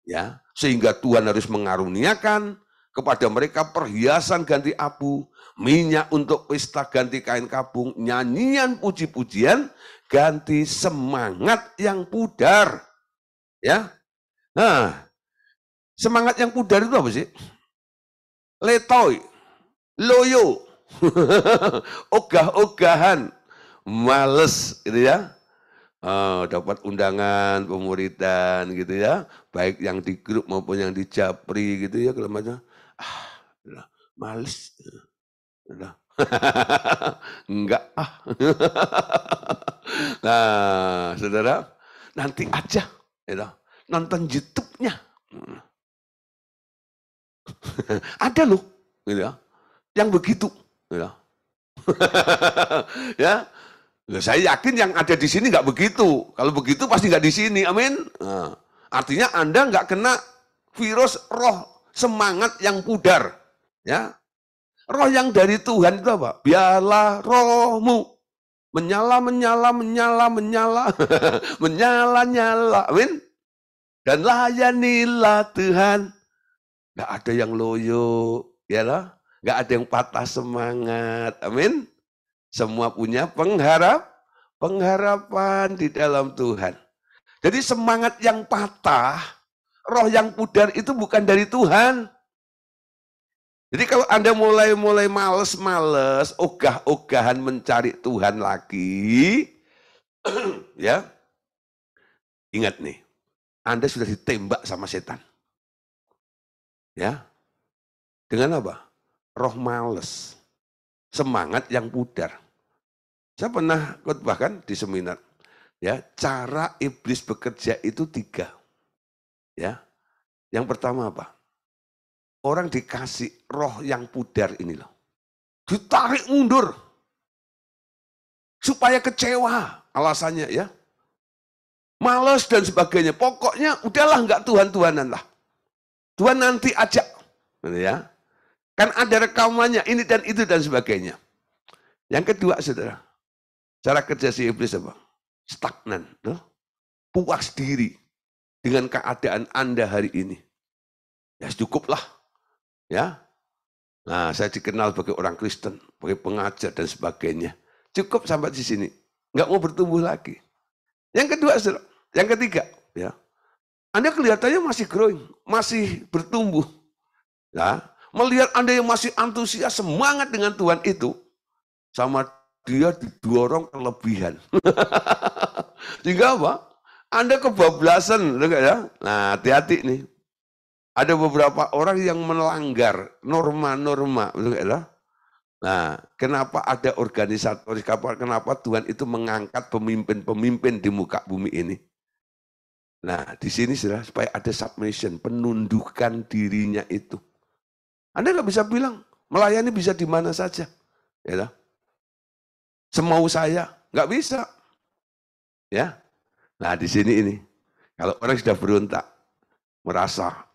ya, sehingga Tuhan harus mengaruniakan kepada mereka perhiasan ganti abu, minyak untuk pesta ganti kain kabung, nyanyian puji-pujian ganti semangat yang pudar. Ya, nah semangat yang pudar itu apa sih? Letoy, loyo, ogah-ogahan, males gitu ya. Dapat undangan pemuridan gitu ya, baik yang di grup maupun yang di japri gitu ya, kalau macam males, enggak Nah, saudara, nanti aja, gitu, nonton YouTube-nya, ada loh, gitu ya, yang begitu, gitu. Ya, saya yakin yang ada di sini nggak begitu. Kalau begitu pasti nggak di sini, amin. Nah, artinya Anda nggak kena virus roh semangat yang pudar. Ya, roh yang dari Tuhan itu apa? Biarlah rohmu menyala, menyala, menyala, menyala, menyala, nyala, amin. Dan layanilah Tuhan. Nggak ada yang loyo, ya lah. Nggak ada yang patah semangat, amin. Semua punya pengharapan di dalam Tuhan. Jadi semangat yang patah, roh yang pudar itu bukan dari Tuhan. Jadi kalau Anda mulai males-males, ogah-ogahan mencari Tuhan lagi, ya, ingat nih, Anda sudah ditembak sama setan. Ya, dengan apa? Roh males, semangat yang pudar. Saya pernah khotbahkan di seminar. Ya, cara iblis bekerja itu 3. Ya, yang pertama apa? Orang dikasih roh yang pudar ini loh, ditarik mundur supaya kecewa, alasannya ya, males dan sebagainya. Pokoknya udahlah nggak Tuhan-Tuhanan lah, Tuhan nanti aja, gitu ya. Kan ada rekamannya ini dan itu dan sebagainya. Yang kedua, saudara, cara kerja si iblis apa? Stagnan, no? Puas diri dengan keadaan Anda hari ini. Ya cukuplah, ya. Nah, saya dikenal sebagai orang Kristen, sebagai pengajar dan sebagainya. Cukup sampai di sini, nggak mau bertumbuh lagi. Yang kedua, saudara, yang ketiga, ya, Anda kelihatannya masih growing, masih bertumbuh. Ya, melihat Anda yang masih antusias, semangat dengan Tuhan itu, sama dia didorong kelebihan. Sehingga apa? Anda kebablasan, ya. Nah, hati-hati nih. Ada beberapa orang yang melanggar norma-norma, ya. Nah, kenapa ada organisatoris, kenapa Tuhan itu mengangkat pemimpin-pemimpin di muka bumi ini? Nah, di sini supaya ada submission, penundukan dirinya itu. Anda nggak bisa bilang, melayani bisa di mana saja. Ya, semau saya, nggak bisa. Ya, nah di sini ini, kalau orang sudah berontak, merasa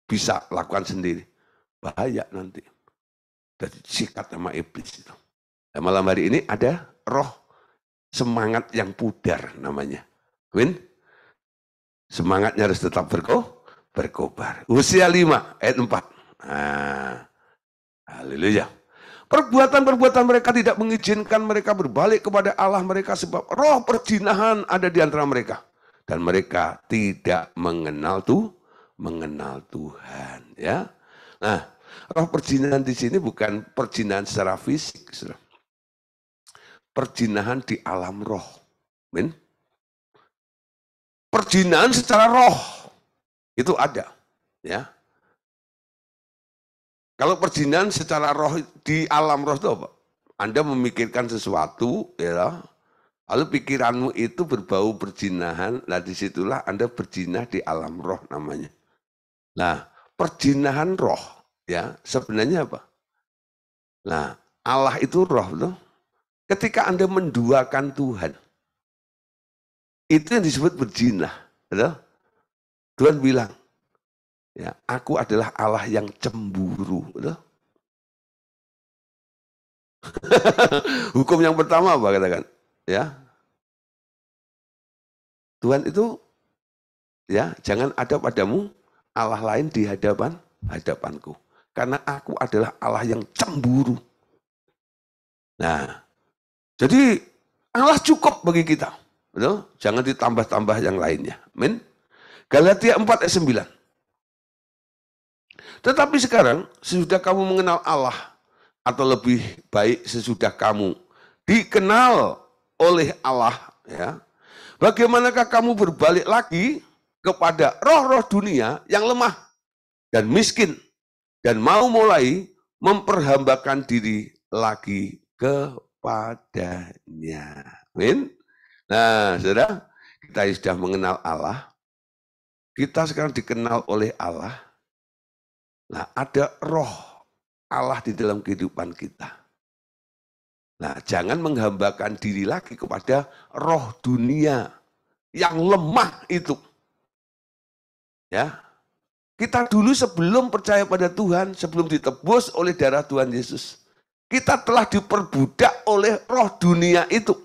bisa lakukan sendiri, bahaya nanti. Jadi sikat sama iblis itu. Nah, malam hari ini ada roh semangat yang pudar namanya. Win? Semangatnya harus tetap berkobar. Usia 5 ayat 4. Nah, haleluya. Perbuatan-perbuatan mereka tidak mengizinkan mereka berbalik kepada Allah mereka sebab roh perzinahan ada di antara mereka dan mereka tidak mengenal Tuhan, ya. Nah, roh perzinahan di sini bukan perzinahan secara fisik, perzinahan di alam roh. Men? Perzinahan secara roh itu ada, ya. Kalau perzinahan secara roh di alam roh itu apa? Anda memikirkan sesuatu, ya, lalu pikiranmu itu berbau perzinahan. Nah disitulah Anda berzinah di alam roh namanya. Nah perzinahan roh, ya sebenarnya apa? Nah Allah itu roh loh. Ketika Anda menduakan Tuhan, itu yang disebut berzina. Tuhan bilang, ya, aku adalah Allah yang cemburu. Hukum yang pertama apa katakan? Ya, Tuhan itu, ya, jangan ada padamu Allah lain di hadapanku. Karena aku adalah Allah yang cemburu. Nah, jadi Allah cukup bagi kita. Betul? Jangan ditambah-tambah yang lainnya. Amin. Galatia 4 ayat 9. Tetapi sekarang, sesudah kamu mengenal Allah, atau lebih baik sesudah kamu dikenal oleh Allah, ya, bagaimanakah kamu berbalik lagi kepada roh-roh dunia yang lemah dan miskin dan mau mulai memperhambakan diri lagi kepadanya. Amin. Nah, saudara, kita sudah mengenal Allah, kita sekarang dikenal oleh Allah. Nah, ada roh Allah di dalam kehidupan kita. Nah, jangan menghambakan diri lagi kepada roh dunia yang lemah itu. Ya, kita dulu sebelum percaya pada Tuhan, sebelum ditebus oleh darah Tuhan Yesus, kita telah diperbudak oleh roh dunia itu.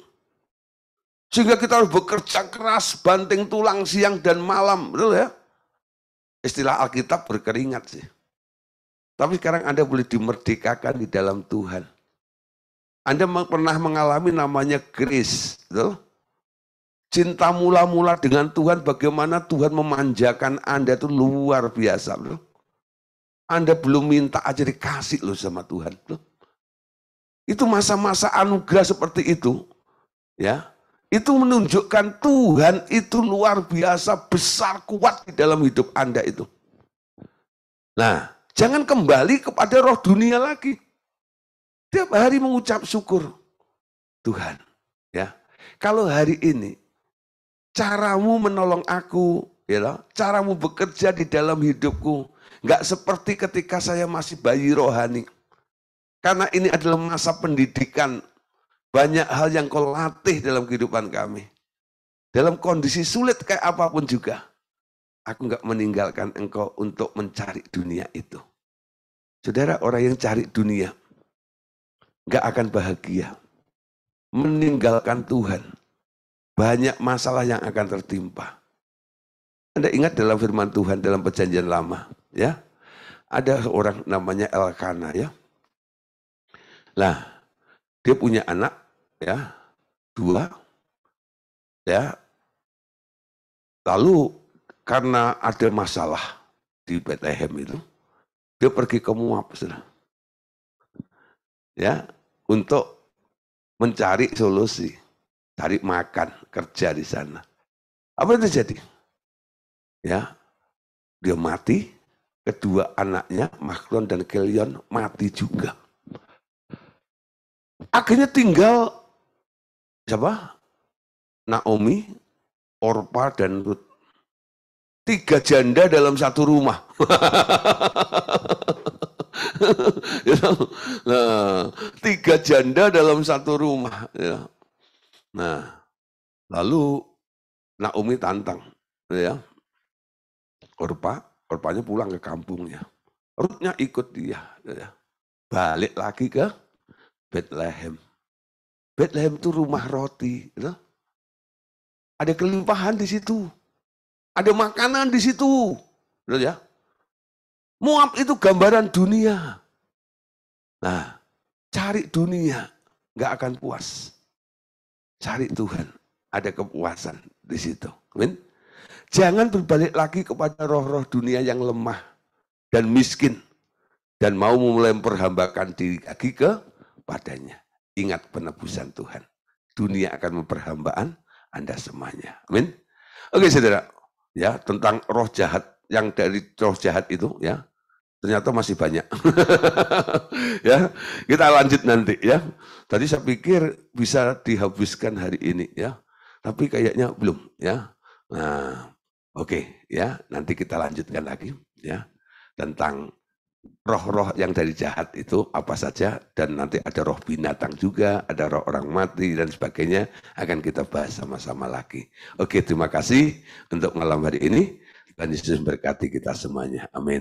Sehingga kita harus bekerja keras, banting tulang siang dan malam. Betul ya? Istilah Alkitab berkeringat sih. Tapi sekarang Anda boleh dimerdekakan di dalam Tuhan. Anda pernah mengalami namanya grace. Betul? Cinta mula-mula dengan Tuhan, bagaimana Tuhan memanjakan Anda itu luar biasa. Betul? Anda belum minta aja dikasih loh sama Tuhan. Betul? Itu masa-masa anugerah seperti itu. Ya, itu menunjukkan Tuhan itu luar biasa, besar, kuat di dalam hidup Anda itu. Nah, jangan kembali kepada roh dunia lagi. Tiap hari mengucap syukur. Tuhan, ya, kalau hari ini caramu menolong aku, ya, caramu bekerja di dalam hidupku, nggak seperti ketika saya masih bayi rohani. Karena ini adalah masa pendidikan, banyak hal yang kau latih dalam kehidupan kami. Dalam kondisi sulit kayak apapun juga, aku nggak meninggalkan engkau untuk mencari dunia itu. Saudara, orang yang cari dunia nggak akan bahagia. Meninggalkan Tuhan, banyak masalah yang akan tertimpa. Anda ingat dalam firman Tuhan dalam Perjanjian Lama, ya, ada seorang namanya Elkana, ya. Nah, dia punya anak, ya, 2, ya. Lalu karena ada masalah di Bethlehem itu, dia pergi ke Moab, saudara. Ya, untuk mencari solusi, cari makan, kerja di sana. Apa yang terjadi? Ya, dia mati, kedua anaknya, Mahlon dan Kelion, mati juga. Akhirnya tinggal siapa? Naomi, Orpa, dan Ruth. 3 janda dalam satu rumah. Nah, 3 janda dalam satu rumah. Nah, lalu Naomi tantang, ya, Orpanya pulang ke kampungnya. Ruthnya ikut dia, ya. Balik lagi ke Bethlehem. Bethlehem itu rumah roti, ya. Ada kelimpahan di situ, ada makanan di situ, ya. Moab itu gambaran dunia. Nah, cari dunia nggak akan puas. Cari Tuhan, ada kepuasan di situ. Amin. Jangan berbalik lagi kepada roh-roh dunia yang lemah dan miskin dan mau mulai memperhambakan diri lagi kepadanya. Ingat penebusan Tuhan. Dunia akan memperhambaan Anda semuanya. Amin. Oke, saudara. Ya, tentang roh jahat, yang dari roh jahat itu, ya. ternyata masih banyak. Ya, kita lanjut nanti ya. Tadi saya pikir bisa dihabiskan hari ini ya, tapi kayaknya belum ya. Nah, oke ya, nanti kita lanjutkan lagi ya tentang roh-roh yang dari jahat itu apa saja, dan nanti ada roh binatang juga, ada roh orang mati dan sebagainya, akan kita bahas sama-sama lagi. Oke, terima kasih untuk malam hari ini. Tuhan Yesus memberkati kita semuanya. Amin.